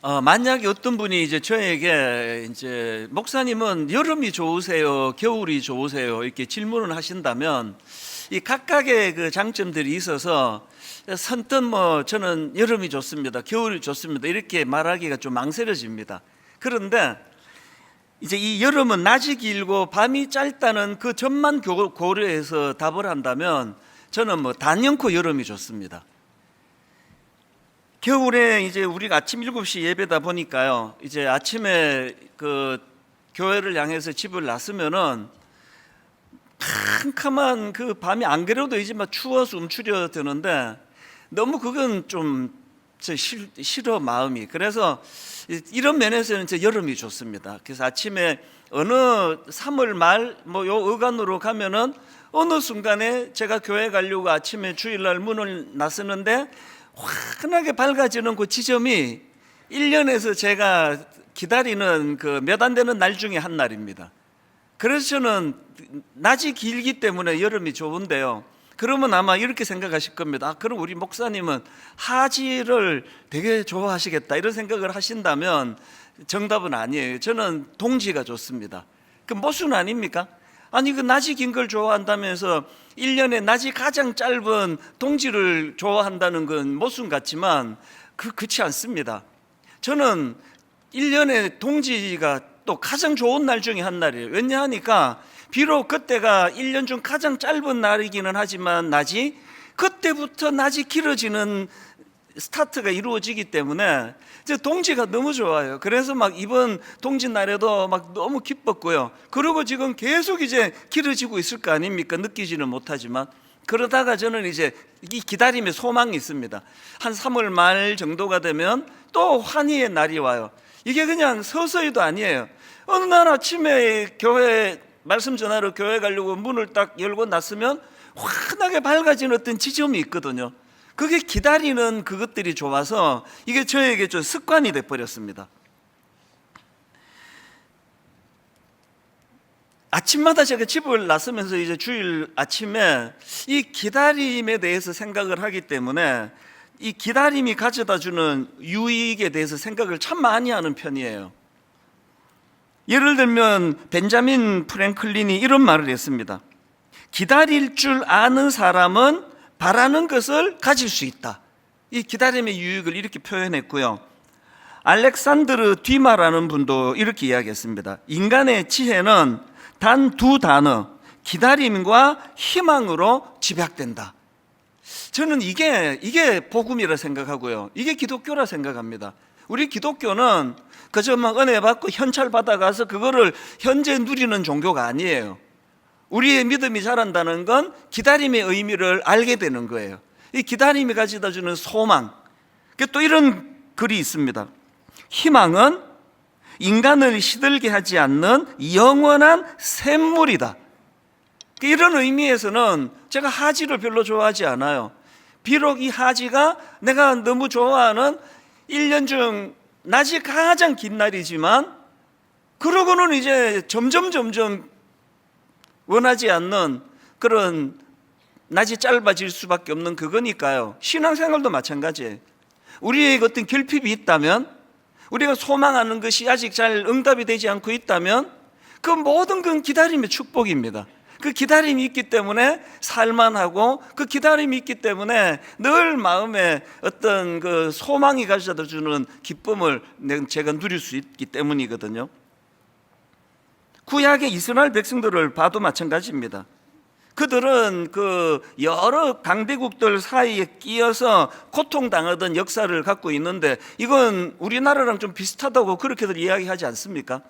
만약에 어떤 분이 이제 저에게 이제 목사님은 여름이 좋으세요, 겨울이 좋으세요 이렇게 질문을 하신다면 이 각각의 그 장점들이 있어서 선뜻 저는 여름이 좋습니다, 겨울이 좋습니다 이렇게 말하기가 좀 망설여집니다. 그런데 이제 이 여름은 낮이 길고 밤이 짧다는 그 점만 고려해서 답을 한다면 저는 단연코 여름이 좋습니다. 겨울에 이제 우리가 아침 7시 예배다 보니까요, 이제 아침에 그 교회를 향해서 집을 나서면은 캄캄한 그 밤이 안 그래도 이제 막 추워서 움츠려 드는데 너무 그건 좀 싫어 마음이. 그래서 이런 면에서는 저 여름이 좋습니다. 그래서 아침에 어느 3월 말 요 어간으로 가면은 어느 순간에 제가 교회 가려고 아침에 주일날 문을 나서는데 환하게 밝아지는 그 지점이 1년에서 제가 기다리는 그 몇 안 되는 날 중에 한 날입니다. 그래서 저는 낮이 길기 때문에 여름이 좋은데요, 그러면 아마 이렇게 생각하실 겁니다. 그럼 우리 목사님은 하지를 되게 좋아하시겠다 이런 생각을 하신다면 정답은 아니에요. 저는 동지가 좋습니다. 그 모순 아닙니까? 아니 그 낮이 긴 걸 좋아한다면서 1년에 낮이 가장 짧은 동지를 좋아한다는 건 모순 같지만 그렇지 않습니다. 저는 1년에 동지가 또 가장 좋은 날 중에 한 날이에요. 왜냐하니까 비록 그때가 1년 중 가장 짧은 날이기는 하지만 낮이 그때부터 낮이 길어지는 스타트가 이루어지기 때문에 동지가 너무 좋아요. 그래서 막 이번 동지 날에도 막 너무 기뻤고요. 그리고 지금 계속 이제 길어지고 있을 거 아닙니까? 느끼지는 못하지만. 그러다가 저는 이제 이 기다림에 소망이 있습니다. 한 3월 말 정도가 되면 또 환희의 날이 와요. 이게 그냥 서서히도 아니에요. 어느 날 아침에 교회 말씀 전하러 교회 가려고 문을 딱 열고 났으면 환하게 밝아진 어떤 지점이 있거든요. 그게 기다리는 그것들이 좋아서 이게 저에게 좀 습관이 돼버렸습니다. 아침마다 제가 집을 나서면서 이제 주일 아침에 이 기다림에 대해서 생각을 하기 때문에 이 기다림이 가져다 주는 유익에 대해서 생각을 참 많이 하는 편이에요. 예를 들면 벤자민 프랭클린이 이런 말을 했습니다. 기다릴 줄 아는 사람은 바라는 것을 가질 수 있다. 이 기다림의 유익을 이렇게 표현했고요. 알렉산드르 뒤마라는 분도 이렇게 이야기했습니다. 인간의 지혜는 단 두 단어, 기다림과 희망으로 집약된다. 저는 이게 복음이라 생각하고요, 이게 기독교라 생각합니다. 우리 기독교는 그저 막 은혜 받고 현찰 받아가서 그거를 현재 누리는 종교가 아니에요. 우리의 믿음이 자란다는 건 기다림의 의미를 알게 되는 거예요. 이 기다림이 가져다 주는 소망. 또 이런 글이 있습니다. 희망은 인간을 시들게 하지 않는 영원한 샘물이다. 이런 의미에서는 제가 하지를 별로 좋아하지 않아요. 비록 이 하지가 내가 너무 좋아하는 1년 중 낮이 가장 긴 날이지만 그러고는 이제 점점 원하지 않는 그런 낮이 짧아질 수밖에 없는 그거니까요. 신앙생활도 마찬가지예요. 우리에게 어떤 결핍이 있다면, 우리가 소망하는 것이 아직 잘 응답이 되지 않고 있다면 그 모든 건 기다림의 축복입니다. 그 기다림이 있기 때문에 살만하고, 그 기다림이 있기 때문에 늘 마음에 어떤 그 소망이 가져다 주는 기쁨을 제가 누릴 수 있기 때문이거든요. 구약의 이스라엘 백성들을 봐도 마찬가지입니다. 그들은 그 여러 강대국들 사이에 끼어서 고통당하던 역사를 갖고 있는데 이건 우리나라랑 좀 비슷하다고 그렇게들 이야기하지 않습니까?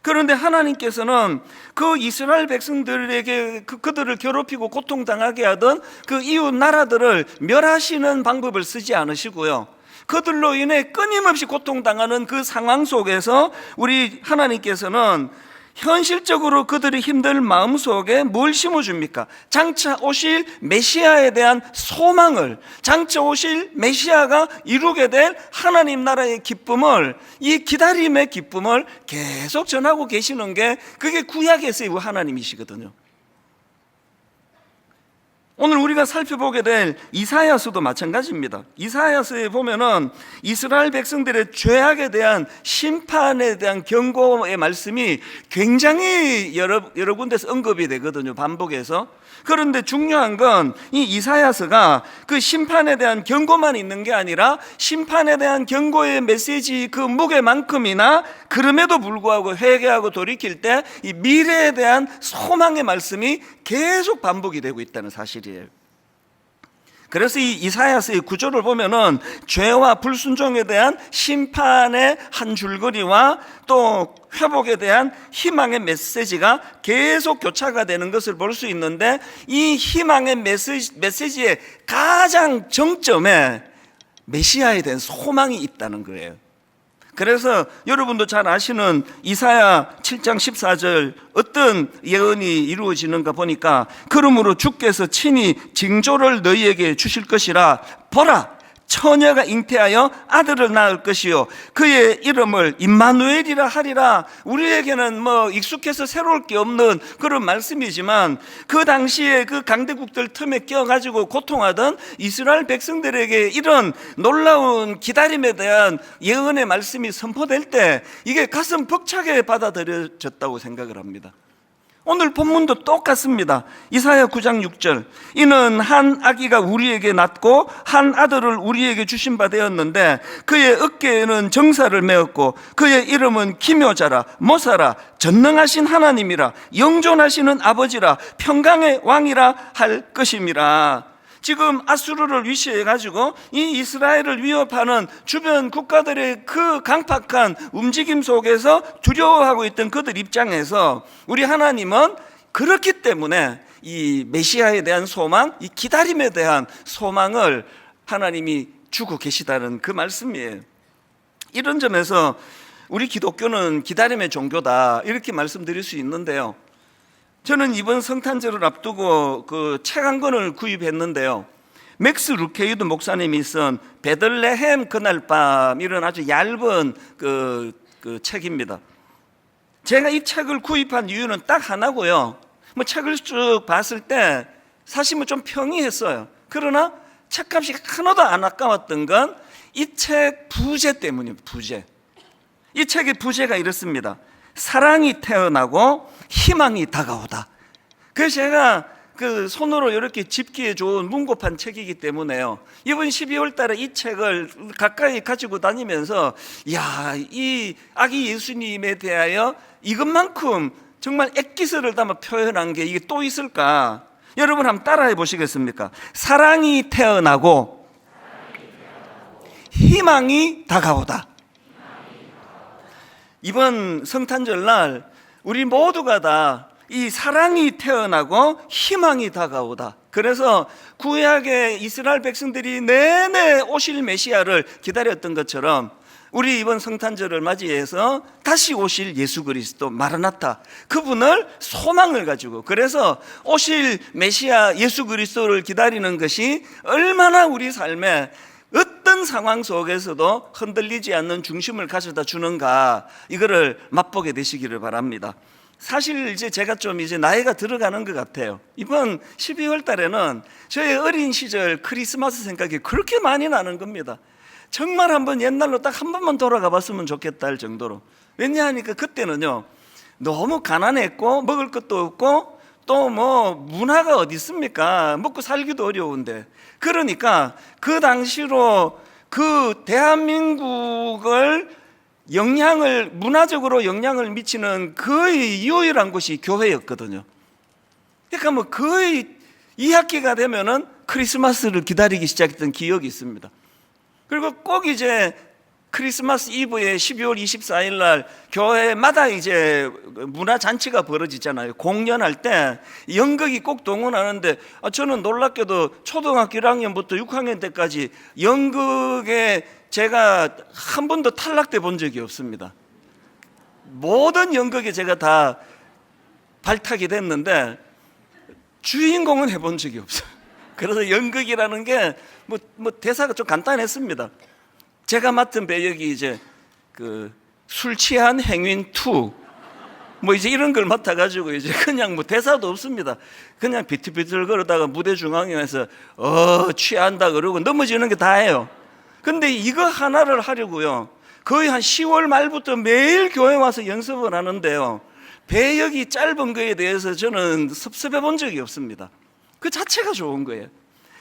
그런데 하나님께서는 그 이스라엘 백성들에게 그들을 괴롭히고 고통당하게 하던 그 이웃 나라들을 멸하시는 방법을 쓰지 않으시고요, 그들로 인해 끊임없이 고통당하는 그 상황 속에서 우리 하나님께서는 현실적으로 그들의 힘든 마음속에 뭘 심어줍니까? 장차 오실 메시아에 대한 소망을, 장차 오실 메시아가 이루게 될 하나님 나라의 기쁨을, 이 기다림의 기쁨을 계속 전하고 계시는 게 그게 구약에서의 하나님이시거든요. 오늘 우리가 살펴보게 될 이사야서도 마찬가지입니다. 이사야서에 보면은 이스라엘 백성들의 죄악에 대한 심판에 대한 경고의 말씀이 굉장히 여러 군데서 언급이 되거든요, 반복해서. 그런데 중요한 건 이 이사야서가 그 심판에 대한 경고만 있는 게 아니라 심판에 대한 경고의 메시지 그 무게만큼이나 그럼에도 불구하고 회개하고 돌이킬 때 이 미래에 대한 소망의 말씀이 계속 반복이 되고 있다는 사실이에요. 그래서 이 이사야서의 구조를 보면은 죄와 불순종에 대한 심판의 한 줄거리와 또 회복에 대한 희망의 메시지가 계속 교차가 되는 것을 볼 수 있는데, 이 희망의 메시지의 가장 정점에 메시아에 대한 소망이 있다는 거예요. 그래서 여러분도 잘 아시는 이사야 7장 14절 어떤 예언이 이루어지는가 보니까, 그러므로 주께서 친히 징조를 너희에게 주실 것이라. 보라, 처녀가 잉태하여 아들을 낳을 것이요 그의 이름을 임마누엘이라 하리라. 우리에게는 뭐 익숙해서 새로울 게 없는 그런 말씀이지만, 그 당시에 그 강대국들 틈에 껴가지고 고통하던 이스라엘 백성들에게 이런 놀라운 기다림에 대한 예언의 말씀이 선포될 때 이게 가슴 벅차게 받아들여졌다고 생각을 합니다. 오늘 본문도 똑같습니다. 이사야 9장 6절, 이는 한 아기가 우리에게 낳고 한 아들을 우리에게 주신 바 되었는데 그의 어깨에는 정사를 메었고 그의 이름은 기묘자라, 모사라, 전능하신 하나님이라, 영존하시는 아버지라, 평강의 왕이라 할 것임이라. 지금 아수르를 위시해 가지고 이 이스라엘을 위협하는 주변 국가들의 그 강팍한 움직임 속에서 두려워하고 있던 그들 입장에서 우리 하나님은 그렇기 때문에 이 메시아에 대한 소망, 이 기다림에 대한 소망을 하나님이 주고 계시다는 그 말씀이에요. 이런 점에서 우리 기독교는 기다림의 종교다, 이렇게 말씀드릴 수 있는데요, 저는 이번 성탄절을 앞두고 그 책 한 권을 구입했는데요, 맥스 루케이드 목사님이 쓴 베들레헴 그날 밤, 이런 아주 얇은 그 책입니다. 제가 이 책을 구입한 이유는 딱 하나고요, 뭐 책을 쭉 봤을 때 사실 뭐 좀 평이했어요. 그러나 책값이 하나도 안 아까웠던 건 이 책 부제 때문이에요. 부제. 이 책의 부제가 이렇습니다. 사랑이 태어나고 희망이 다가오다. 그래서 제가 그 손으로 이렇게 집기에 좋은 문고판 책이기 때문에요, 이번 12월 달에 이 책을 가까이 가지고 다니면서, 야, 이 아기 예수님에 대하여 이것만큼 정말 액기스를 담아 표현한 게 이게 또 있을까? 여러분 한번 따라해 보시겠습니까? 사랑이 태어나고 희망이 다가오다. 이번 성탄절날 우리 모두가 다 이 사랑이 태어나고 희망이 다가오다. 그래서 구약의 이스라엘 백성들이 내내 오실 메시아를 기다렸던 것처럼 우리 이번 성탄절을 맞이해서 다시 오실 예수 그리스도 마라나타, 그분을 소망을 가지고, 그래서 오실 메시아 예수 그리스도를 기다리는 것이 얼마나 우리 삶에 어떤 상황 속에서도 흔들리지 않는 중심을 가져다 주는가, 이거를 맛보게 되시기를 바랍니다. 사실 이제 제가 좀 이제 나이가 들어가는 것 같아요. 이번 12월 달에는 저의 어린 시절 크리스마스 생각이 그렇게 많이 나는 겁니다. 정말 한번 옛날로 딱 한 번만 돌아가 봤으면 좋겠다 할 정도로. 왜냐하니까 그때는요, 너무 가난했고 먹을 것도 없고 또 뭐 문화가 어디 있습니까? 먹고 살기도 어려운데. 그러니까 그 당시로 그 대한민국을 문화적으로 영향을 미치는 거의 유일한 곳이 교회였거든요. 그러니까 뭐 거의 2학기가 되면은 크리스마스를 기다리기 시작했던 기억이 있습니다. 그리고 꼭 이제 크리스마스 이브에 12월 24일 날 교회마다 이제 문화 잔치가 벌어지잖아요. 공연할 때 연극이 꼭 동원하는데, 저는 놀랍게도 초등학교 1학년부터 6학년 때까지 연극에 제가 한 번도 탈락돼 본 적이 없습니다. 모든 연극에 제가 다 발탁이 됐는데 주인공은 해본 적이 없어요. 그래서 연극이라는 게 뭐 대사가 좀 간단했습니다. 제가 맡은 배역이 이제 그 술 취한 행윈 2, 뭐 이제 이런 걸 맡아가지고 이제 그냥 뭐 대사도 없습니다. 그냥 비틀비틀 걸어다가 무대 중앙에 와서 취한다 그러고 넘어지는 게 다예요. 근데 이거 하나를 하려고요, 거의 한 10월 말부터 매일 교회 와서 연습을 하는데요, 배역이 짧은 거에 대해서 저는 섭섭해 본 적이 없습니다. 그 자체가 좋은 거예요.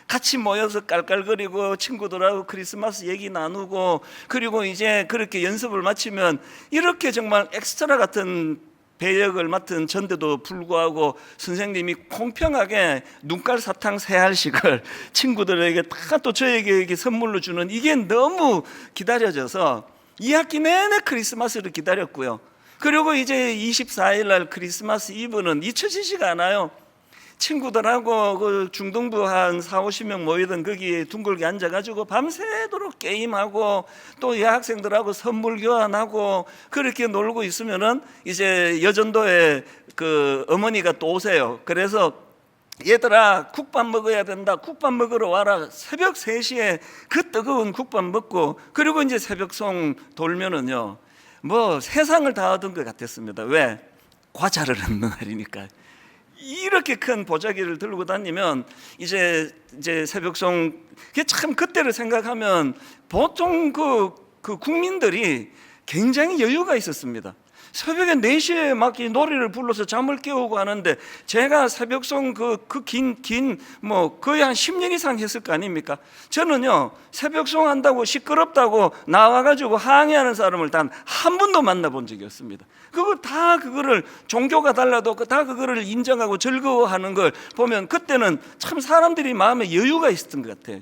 같이 모여서 깔깔거리고 친구들하고 크리스마스 얘기 나누고, 그리고 이제 그렇게 연습을 마치면 이렇게 정말 엑스트라 같은 배역을 맡은 전데도 불구하고 선생님이 공평하게 눈깔 사탕 3알씩을 친구들에게 다 또 저에게 이렇게 선물로 주는, 이게 너무 기다려져서 2학기 내내 크리스마스를 기다렸고요. 그리고 이제 24일 날 크리스마스 이브는 잊혀지지가 않아요. 친구들하고 그 중등부 한 40-50명 모이던 거기에 둥글게 앉아가지고 밤새도록 게임하고 또 여학생들하고 선물 교환하고 그렇게 놀고 있으면은 이제 여전도에 그 어머니가 또 오세요. 그래서 얘들아 국밥 먹어야 된다, 국밥 먹으러 와라. 새벽 3시에 그 뜨거운 국밥 먹고, 그리고 이제 새벽송 돌면은요, 뭐 세상을 다 얻은 것 같았습니다. 왜? 과자를 얻는 날이니까. 이렇게 큰 보자기를 들고 다니면 이제 새벽송, 참 그때를 생각하면 보통 그 국민들이 굉장히 여유가 있었습니다. 새벽에 4시에 막 이 노래를 불러서 잠을 깨우고 하는데, 제가 새벽송 긴 뭐 거의 한 10년 이상 했을 거 아닙니까? 저는요, 새벽송 한다고 시끄럽다고 나와가지고 항의하는 사람을 단 한 번도 만나본 적이 없습니다. 그거를 종교가 달라도 다 그거를 인정하고 즐거워하는 걸 보면 그때는 참 사람들이 마음에 여유가 있었던 것 같아요.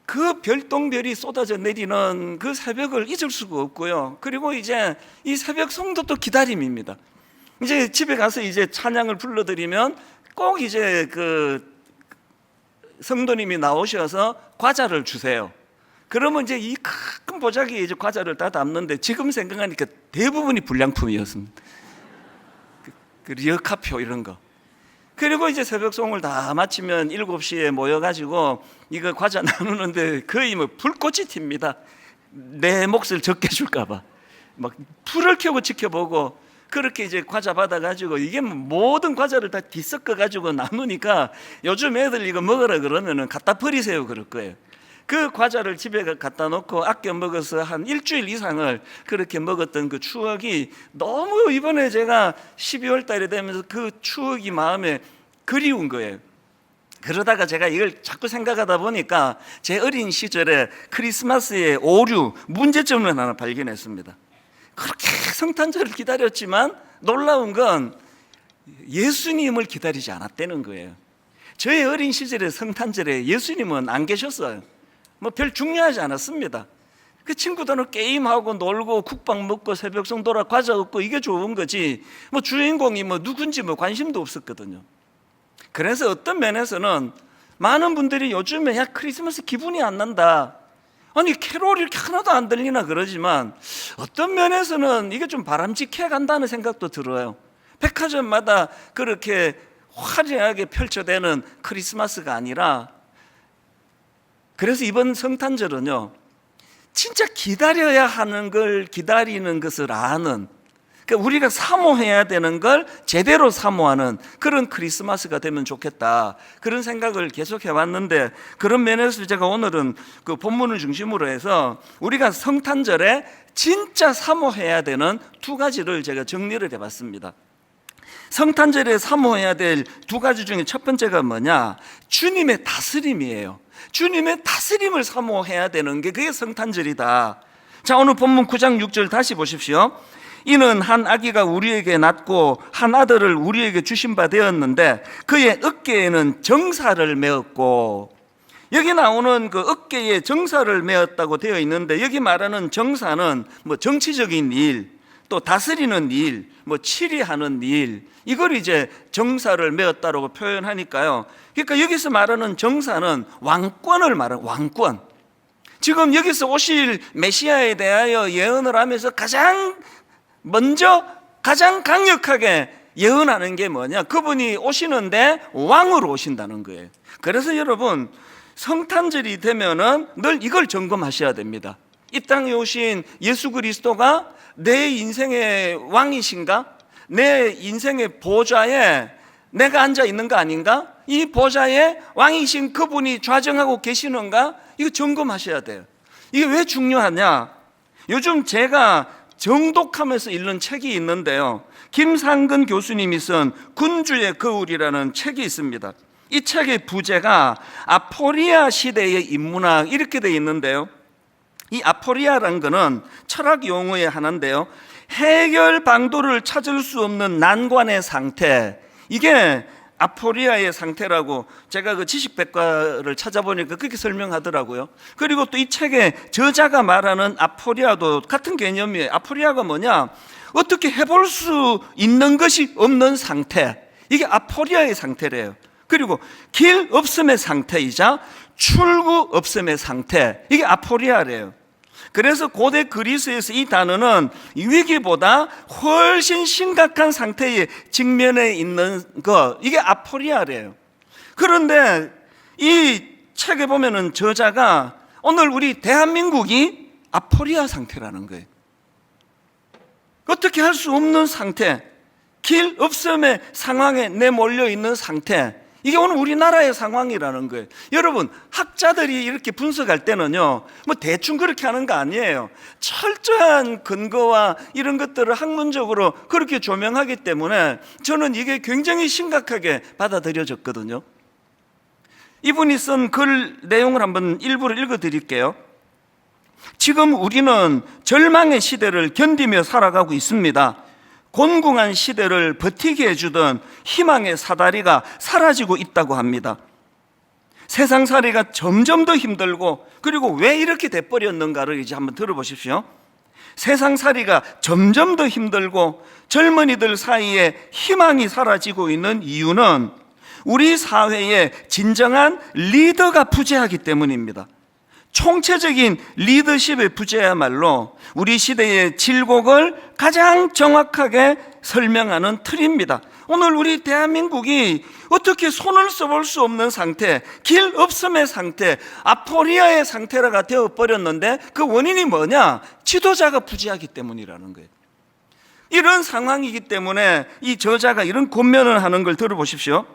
그 별똥별이 쏟아져 내리는 그 새벽을 잊을 수가 없고요. 그리고 이제 이 새벽 성도 또 기다림입니다. 이제 집에 가서 이제 찬양을 불러드리면 꼭 이제 그 성도님이 나오셔서 과자를 주세요. 그러면 이제 이 큰 보자기에 이제 과자를 다 담는데, 지금 생각하니까 대부분이 불량품이었습니다. 그 리어카표 이런 거. 그리고 이제 새벽송을 다 마치면 7시에 모여가지고 이거 과자 나누는데 거의 뭐 불꽃이 튑니다. 내 몫을 적게 줄까봐 막 불을 켜고 지켜보고, 그렇게 이제 과자 받아가지고 이게 모든 과자를 다 뒤섞어가지고 나누니까 요즘 애들 이거 먹으라 그러면은 갖다 버리세요 그럴 거예요. 그 과자를 집에 갖다 놓고 아껴 먹어서 한 일주일 이상을 그렇게 먹었던 그 추억이 너무, 이번에 제가 12월 달에 되면서 그 추억이 마음에 그리운 거예요. 그러다가 제가 이걸 자꾸 생각하다 보니까 제 어린 시절에 크리스마스의 오류, 문제점을 하나 발견했습니다. 그렇게 성탄절을 기다렸지만 놀라운 건 예수님을 기다리지 않았다는 거예요. 저의 어린 시절의 성탄절에 예수님은 안 계셨어요. 뭐 별 중요하지 않았습니다. 그 친구들은 게임하고 놀고 국밥 먹고 새벽송 돌아 과자 얻고 이게 좋은 거지, 뭐 주인공이 뭐 누군지 뭐 관심도 없었거든요. 그래서 어떤 면에서는 많은 분들이 요즘에 야 크리스마스 기분이 안 난다, 아니 캐롤이 이렇게 하나도 안 들리나 그러지만, 어떤 면에서는 이게 좀 바람직해 간다는 생각도 들어요. 백화점마다 그렇게 화려하게 펼쳐대는 크리스마스가 아니라, 그래서 이번 성탄절은요, 진짜 기다려야 하는 걸 기다리는 것을 아는, 그러니까 우리가 사모해야 되는 걸 제대로 사모하는 그런 크리스마스가 되면 좋겠다, 그런 생각을 계속 해왔는데, 그런 면에서 제가 오늘은 그 본문을 중심으로 해서 우리가 성탄절에 진짜 사모해야 되는 2가지를 제가 정리를 해봤습니다. 성탄절에 사모해야 될 2가지 중에 첫 번째가 뭐냐? 주님의 다스림이에요. 주님의 다스림을 사모해야 되는 게 그게 성탄절이다. 자, 오늘 본문 9장 6절 다시 보십시오. 이는 한 아기가 우리에게 낳고 한 아들을 우리에게 주신 바 되었는데 그의 어깨에는 정사를 메었고, 여기 나오는 그 어깨에 정사를 메었다고 되어 있는데, 여기 말하는 정사는 뭐 정치적인 일, 또 다스리는 일, 뭐 치리하는 일, 이걸 이제 정사를 메었다라고 표현하니까요. 그러니까 여기서 말하는 정사는 왕권을 말하는, 왕권. 지금 여기서 오실 메시아에 대하여 예언을 하면서 가장 먼저 가장 강력하게 예언하는 게 뭐냐? 그분이 오시는데 왕으로 오신다는 거예요. 그래서 여러분, 성탄절이 되면은 늘 이걸 점검하셔야 됩니다. 이 땅에 오신 예수 그리스도가 내 인생의 왕이신가? 내 인생의 보좌에 내가 앉아 있는 거 아닌가? 이 보좌에 왕이신 그분이 좌정하고 계시는가? 이거 점검하셔야 돼요. 이게 왜 중요하냐? 요즘 제가 정독하면서 읽는 책이 있는데요, 김상근 교수님이 쓴 군주의 거울이라는 책이 있습니다. 이 책의 부제가 아포리아 시대의 인문학 이렇게 되어 있는데요, 이 아포리아란 거는 철학 용어의 하나인데요, 해결 방도를 찾을 수 없는 난관의 상태, 이게 아포리아의 상태라고 제가 그 지식백과를 찾아보니까 그렇게 설명하더라고요. 그리고 또 이 책의 저자가 말하는 아포리아도 같은 개념이에요. 아포리아가 뭐냐? 어떻게 해볼 수 있는 것이 없는 상태, 이게 아포리아의 상태래요. 그리고 길 없음의 상태이자 출구 없음의 상태, 이게 아포리아래요. 그래서 고대 그리스에서 이 단어는 위기보다 훨씬 심각한 상태에 직면해 있는 것, 이게 아포리아래요. 그런데 이 책에 보면은 저자가 오늘 우리 대한민국이 아포리아 상태라는 거예요. 어떻게 할 수 없는 상태, 길 없음의 상황에 내몰려 있는 상태, 이게 오늘 우리나라의 상황이라는 거예요. 여러분, 학자들이 이렇게 분석할 때는요, 뭐 대충 그렇게 하는 거 아니에요. 철저한 근거와 이런 것들을 학문적으로 그렇게 조명하기 때문에 저는 이게 굉장히 심각하게 받아들여졌거든요. 이분이 쓴 글 내용을 한번 일부를 읽어드릴게요. 지금 우리는 절망의 시대를 견디며 살아가고 있습니다. 곤궁한 시대를 버티게 해주던 희망의 사다리가 사라지고 있다고 합니다. 세상살이가 점점 더 힘들고, 그리고 왜 이렇게 돼버렸는가를 이제 한번 들어보십시오. 세상살이가 점점 더 힘들고 젊은이들 사이에 희망이 사라지고 있는 이유는 우리 사회에 진정한 리더가 부재하기 때문입니다. 총체적인 리더십의 부재야말로 우리 시대의 질곡을 가장 정확하게 설명하는 틀입니다. 오늘 우리 대한민국이 어떻게 손을 써볼 수 없는 상태, 길 없음의 상태, 아포리아의 상태가 되어버렸는데 그 원인이 뭐냐? 지도자가 부재하기 때문이라는 거예요. 이런 상황이기 때문에 이 저자가 이런 권면을 하는 걸 들어보십시오.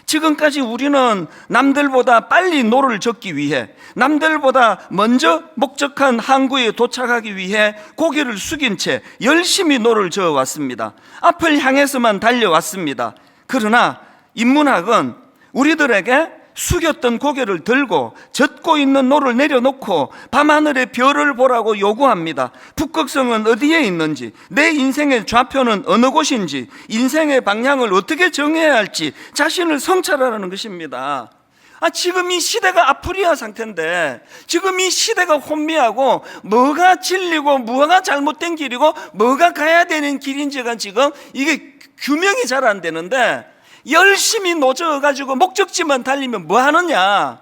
지금까지 우리는 남들보다 빨리 노를 젓기 위해, 남들보다 먼저 목적한 항구에 도착하기 위해 고개를 숙인 채 열심히 노를 저어왔습니다. 앞을 향해서만 달려왔습니다. 그러나 인문학은 우리들에게 숙였던 고개를 들고 젓고 있는 노를 내려놓고 밤하늘의 별을 보라고 요구합니다. 북극성은 어디에 있는지, 내 인생의 좌표는 어느 곳인지, 인생의 방향을 어떻게 정해야 할지 자신을 성찰하라는 것입니다. 지금 이 시대가 아포리아 상태인데, 지금 이 시대가 혼미하고 뭐가 진리고 뭐가 잘못된 길이고 뭐가 가야 되는 길인지가 지금 이게 규명이 잘 안 되는데, 열심히 노져가지고 목적지만 달리면 뭐 하느냐?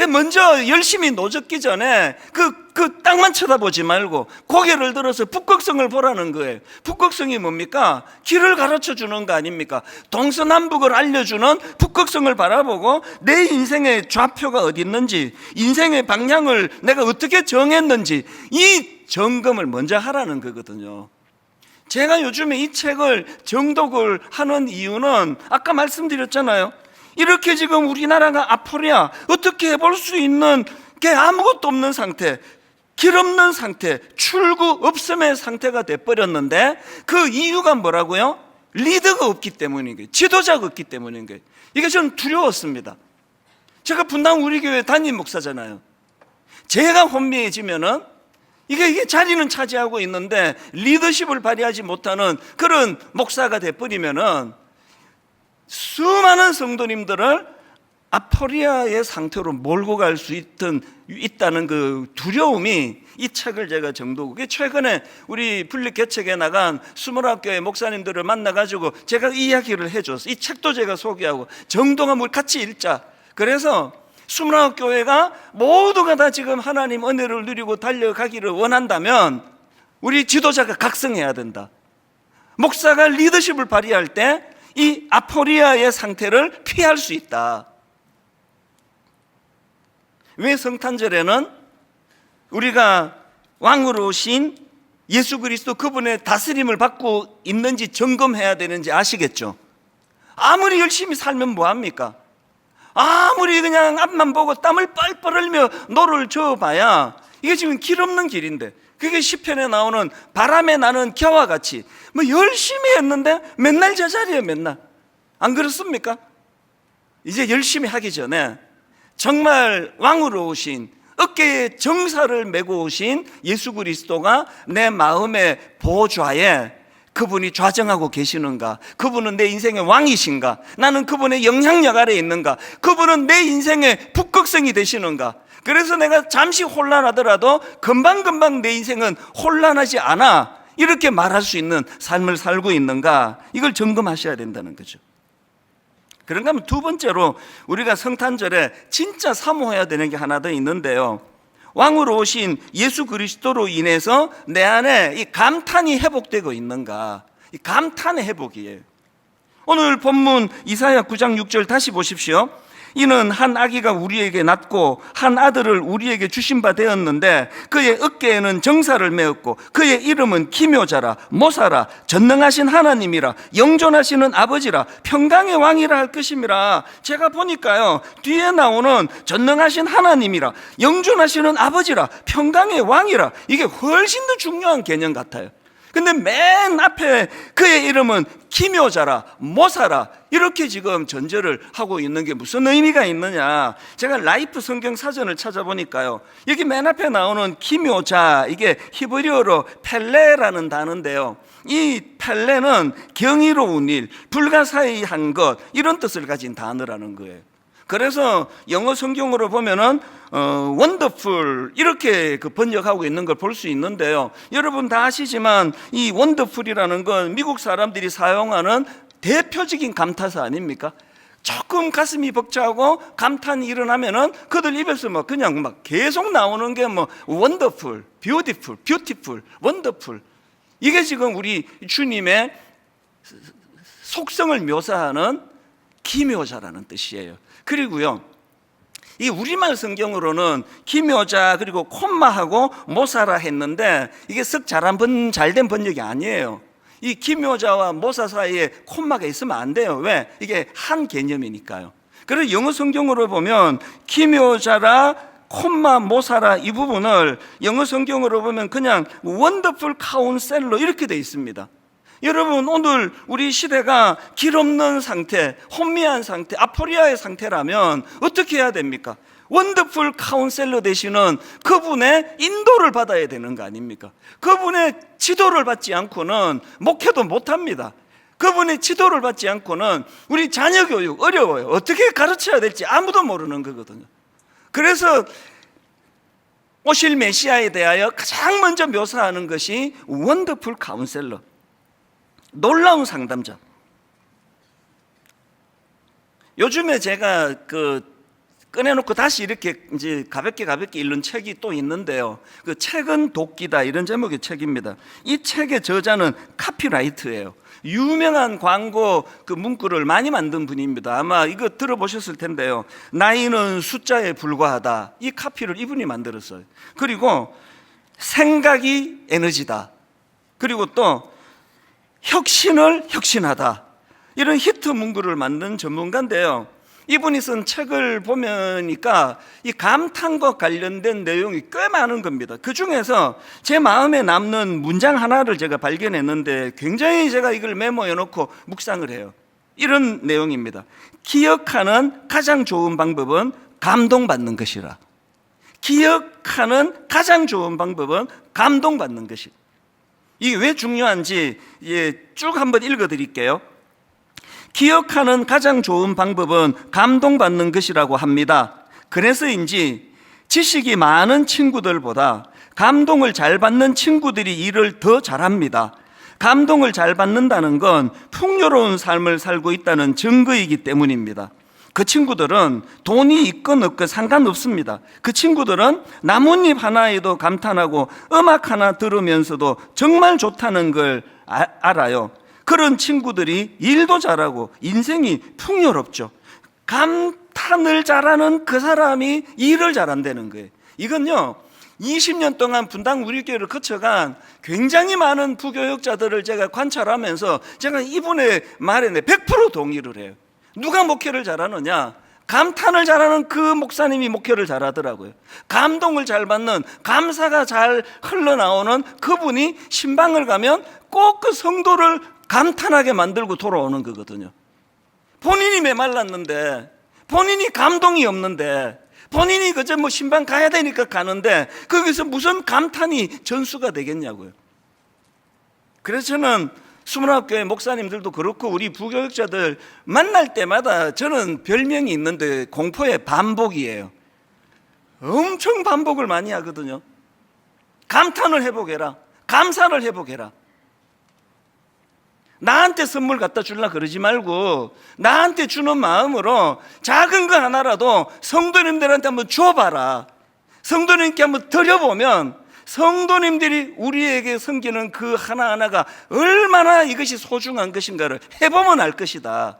먼저 열심히 노젓기 전에 그 땅만 쳐다보지 말고 고개를 들어서 북극성을 보라는 거예요. 북극성이 뭡니까? 길을 가르쳐 주는 거 아닙니까? 동서남북을 알려주는 북극성을 바라보고 내 인생의 좌표가 어디 있는지, 인생의 방향을 내가 어떻게 정했는지 이 점검을 먼저 하라는 거거든요. 제가 요즘에 이 책을 정독을 하는 이유는 아까 말씀드렸잖아요. 이렇게 지금 우리나라가 아포리아, 어떻게 해볼 수 있는 게 아무것도 없는 상태, 길 없는 상태, 출구 없음의 상태가 돼버렸는데 그 이유가 뭐라고요? 리더가 없기 때문인 거예요. 지도자가 없기 때문인 거예요. 이게 저는 두려웠습니다. 제가 분당 우리 교회 담임 목사잖아요. 제가 혼미해지면은 이게 자리는 차지하고 있는데 리더십을 발휘하지 못하는 그런 목사가 돼버리면은 수많은 성도님들을 아포리아의 상태로 몰고 갈 수 있다는 그 두려움이 이 책을 제가 정독하고, 최근에 우리 분립 개척에 나간 29교회 목사님들을 만나가지고 제가 이야기를 해줬어요. 이 책도 제가 소개하고 정독하면 우리 같이 읽자. 그래서 29교회가 모두가 다 지금 하나님 은혜를 누리고 달려가기를 원한다면 우리 지도자가 각성해야 된다. 목사가 리더십을 발휘할 때 이 아포리아의 상태를 피할 수 있다. 왜 성탄절에는 우리가 왕으로 오신 예수 그리스도 그분의 다스림을 받고 있는지 점검해야 되는지 아시겠죠? 아무리 열심히 살면 뭐합니까? 아무리 그냥 앞만 보고 땀을 뻘뻘 흘며 노를 저어봐야 이게 지금 길 없는 길인데, 그게 시편에 나오는 바람에 나는 겨와 같이 뭐 열심히 했는데 맨날 제자리에 맨날. 안 그렇습니까? 이제 열심히 하기 전에 정말 왕으로 오신, 어깨에 정사를 메고 오신 예수 그리스도가 내 마음의 보좌에 그분이 좌정하고 계시는가? 그분은 내 인생의 왕이신가? 나는 그분의 영향력 아래에 있는가? 그분은 내 인생의 북극성이 되시는가? 그래서 내가 잠시 혼란하더라도 금방금방 내 인생은 혼란하지 않아, 이렇게 말할 수 있는 삶을 살고 있는가? 이걸 점검하셔야 된다는 거죠. 그런가 하면 두 번째로 우리가 성탄절에 진짜 사모해야 되는 게 하나 더 있는데요, 왕으로 오신 예수 그리스도로 인해서 내 안에 이 감탄이 회복되고 있는가? 이 감탄의 회복이에요. 오늘 본문 이사야 9장 6절 다시 보십시오. 이는 한 아기가 우리에게 낳고 한 아들을 우리에게 주신 바 되었는데 그의 어깨에는 정사를 메었고 그의 이름은 기묘자라, 모사라, 전능하신 하나님이라, 영존하시는 아버지라, 평강의 왕이라 할 것임이라. 제가 보니까요, 뒤에 나오는 전능하신 하나님이라, 영존하시는 아버지라, 평강의 왕이라, 이게 훨씬 더 중요한 개념 같아요. 근데 맨 앞에 그의 이름은 기묘자라, 모사라, 이렇게 지금 전제를 하고 있는 게 무슨 의미가 있느냐? 제가 라이프 성경 사전을 찾아보니까요, 여기 맨 앞에 나오는 기묘자, 이게 히브리어로 펠레라는 단어인데요, 이 펠레는 경이로운 일, 불가사의한 것, 이런 뜻을 가진 단어라는 거예요. 그래서 영어 성경으로 보면은 원더풀 이렇게 번역하고 있는 걸 볼 수 있는데요, 여러분 다 아시지만 이 원더풀이라는 건 미국 사람들이 사용하는 대표적인 감탄사 아닙니까? 조금 가슴이 벅차고 감탄이 일어나면은 그들 입에서 그냥 계속 나오는 게 원더풀, 뷰티풀, 뷰티풀, 원더풀. 이게 지금 우리 주님의 속성을 묘사하는 기묘자라는 뜻이에요. 그리고요, 이 우리말 성경으로는 기묘자 그리고 콤마하고 모사라 했는데 이게 썩 잘된 번역이 아니에요. 이 기묘자와 모사 사이에 콤마가 있으면 안 돼요. 왜? 이게 한 개념이니까요. 그래서 영어 성경으로 보면 기묘자라, 콤마, 모사라, 이 부분을 영어 성경으로 보면 그냥 원더풀 카운셀러 이렇게 돼 있습니다. 여러분, 오늘 우리 시대가 길 없는 상태, 혼미한 상태, 아포리아의 상태라면 어떻게 해야 됩니까? 원더풀 카운셀러 되시는 그분의 인도를 받아야 되는 거 아닙니까? 그분의 지도를 받지 않고는 목회도 못합니다. 그분의 지도를 받지 않고는 우리 자녀 교육 어려워요. 어떻게 가르쳐야 될지 아무도 모르는 거거든요. 그래서 오실 메시아에 대하여 가장 먼저 묘사하는 것이 원더풀 카운셀러, 놀라운 상담자. 요즘에 제가 꺼내놓고 다시 이렇게 이제 가볍게 읽는 책이 또 있는데요, 그 책은 도끼다, 이런 제목의 책입니다. 이 책의 저자는 카피라이트예요. 유명한 광고 문구를 많이 만든 분입니다. 아마 이거 들어보셨을 텐데요, 나이는 숫자에 불과하다, 이 카피를 이분이 만들었어요. 그리고 생각이 에너지다, 그리고 또 혁신을 혁신하다, 이런 히트 문구를 만든 전문가인데요, 이분이 쓴 책을 보니까 이 감탄과 관련된 내용이 꽤 많은 겁니다. 그 중에서 제 마음에 남는 문장 하나를 제가 발견했는데 굉장히 제가 이걸 메모해 놓고 묵상을 해요. 이런 내용입니다. 기억하는 가장 좋은 방법은 감동받는 것이라. 기억하는 가장 좋은 방법은 감동받는 것이라. 이게 왜 중요한지 쭉 한번 읽어드릴게요. 기억하는 가장 좋은 방법은 감동받는 것이라고 합니다. 그래서인지 지식이 많은 친구들보다 감동을 잘 받는 친구들이 일을 더 잘합니다. 감동을 잘 받는다는 건 풍요로운 삶을 살고 있다는 증거이기 때문입니다. 그 친구들은 돈이 있건 없건 상관없습니다. 그 친구들은 나뭇잎 하나에도 감탄하고 음악 하나 들으면서도 정말 좋다는 걸 알아요. 그런 친구들이 일도 잘하고 인생이 풍요롭죠. 감탄을 잘하는 그 사람이 일을 잘한다는 거예요. 이건요, 20년 동안 분당 우리교회를 거쳐간 굉장히 많은 부교역자들을 제가 관찰하면서 제가 이분의 말에 100% 동의를 해요. 누가 목회를 잘하느냐? 감탄을 잘하는 그 목사님이 목회를 잘하더라고요. 감동을 잘 받는, 감사가 잘 흘러나오는 그분이 신방을 가면 꼭 그 성도를 감탄하게 만들고 돌아오는 거거든요. 본인이 메말랐는데, 본인이 감동이 없는데, 본인이 그저 뭐 신방 가야 되니까 가는데 거기서 무슨 감탄이 전수가 되겠냐고요. 그래서 저는 수문학교회 목사님들도 그렇고 우리 부교육자들 만날 때마다 저는 별명이 있는데 공포의 반복이에요. 엄청 반복을 많이 하거든요. 감탄을 해보게라, 감사를 해보게라. 나한테 선물 갖다 주려고 그러지 말고 나한테 주는 마음으로 작은 거 하나라도 성도님들한테 한번 줘봐라. 성도님께 한번 드려보면 성도님들이 우리에게 섬기는 그 하나하나가 얼마나 이것이 소중한 것인가를 해보면 알 것이다.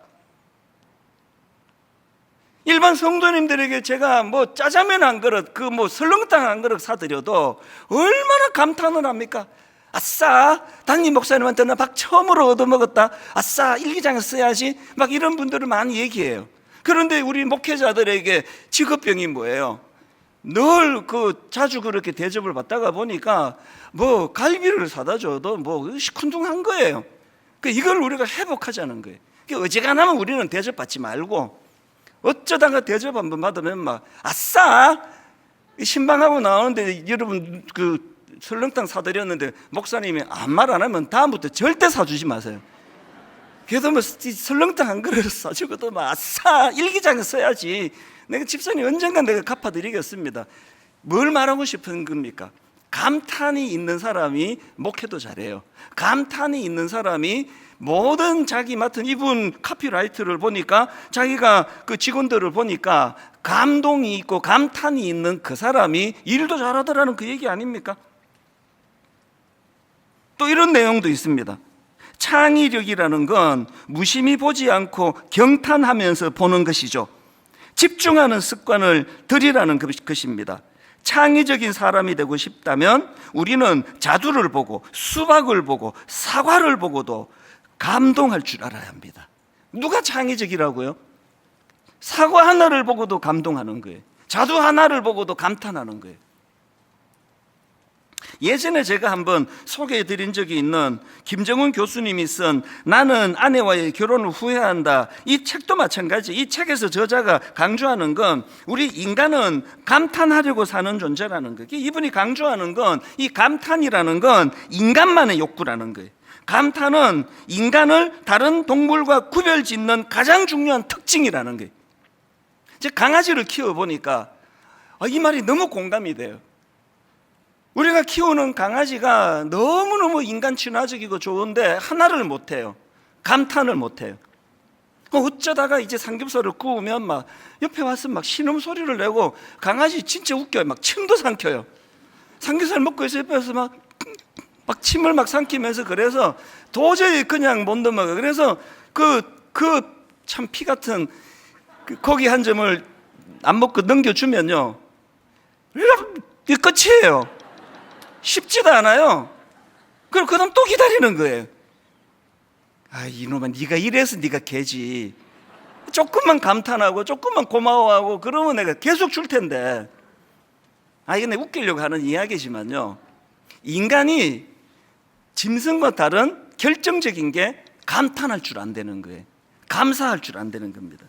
일반 성도님들에게 제가 뭐 짜장면 한 그릇, 그 뭐 설렁탕 한 그릇 사드려도 얼마나 감탄을 합니까? 아싸, 당님 목사님한테 나 밥 처음으로 얻어먹었다. 아싸, 일기장에 써야지. 막 이런 분들을 많이 얘기해요. 그런데 우리 목회자들에게 직업병이 뭐예요? 늘 자주 그렇게 대접을 받다가 보니까 뭐 갈비를 사다 줘도 뭐 시큰둥한 거예요. 이걸 우리가 회복하자는 거예요. 어지간하면 우리는 대접받지 말고 어쩌다가 대접 한번 받으면 막 아싸, 신방하고 나오는데 여러분 설렁탕 사드렸는데 목사님이 아무 말 안 하면 다음부터 절대 사주지 마세요. 그래도 뭐 설렁탕 한 그릇 사주고도 막 아싸, 일기장에 써야지. 내가 집사님 언젠간 내가 갚아드리겠습니다. 뭘 말하고 싶은 겁니까? 감탄이 있는 사람이 목회도 잘해요. 감탄이 있는 사람이 모든 자기 맡은 이분 카피라이트를 보니까 자기가 그 직원들을 보니까 감동이 있고 감탄이 있는 그 사람이 일도 잘하더라는 그 얘기 아닙니까? 또 이런 내용도 있습니다. 창의력이라는 건 무심히 보지 않고 경탄하면서 보는 것이죠. 집중하는 습관을 들이라는 것입니다. 창의적인 사람이 되고 싶다면 우리는 자두를 보고 수박을 보고 사과를 보고도 감동할 줄 알아야 합니다. 누가 창의적이라고요? 사과 하나를 보고도 감동하는 거예요. 자두 하나를 보고도 감탄하는 거예요. 예전에 제가 한번 소개해 드린 적이 있는 김정은 교수님이 쓴 나는 아내와의 결혼을 후회한다, 이 책도 마찬가지. 이 책에서 저자가 강조하는 건 우리 인간은 감탄하려고 사는 존재라는 거예요. 이분이 강조하는 건 이 감탄이라는 건 인간만의 욕구라는 거예요. 감탄은 인간을 다른 동물과 구별짓는 가장 중요한 특징이라는 거예요. 제가 강아지를 키워보니까 이 말이 너무 공감이 돼요. 우리가 키우는 강아지가 너무너무 인간 친화적이고 좋은데 하나를 못해요. 감탄을 못해요. 어쩌다가 이제 삼겹살을 구우면 막 옆에 와서 막 신음소리를 내고 강아지 진짜 웃겨요. 막 침도 삼켜요. 삼겹살 먹고 있어 옆에 와서 막 침을 막 삼키면서 그래서 도저히 그냥 못 넘어가. 그래서 참 피 같은 고기 한 점을 안 먹고 넘겨주면요, 이게 끝이에요. 쉽지도 않아요. 그럼 그 다음 또 기다리는 거예요. 이놈아, 네가 이래서 네가 개지. 조금만 감탄하고 조금만 고마워하고 그러면 내가 계속 줄 텐데. 이게 내가 웃기려고 하는 이야기지만요, 인간이 짐승과 다른 결정적인 게 감탄할 줄 안 되는 거예요. 감사할 줄 안 되는 겁니다.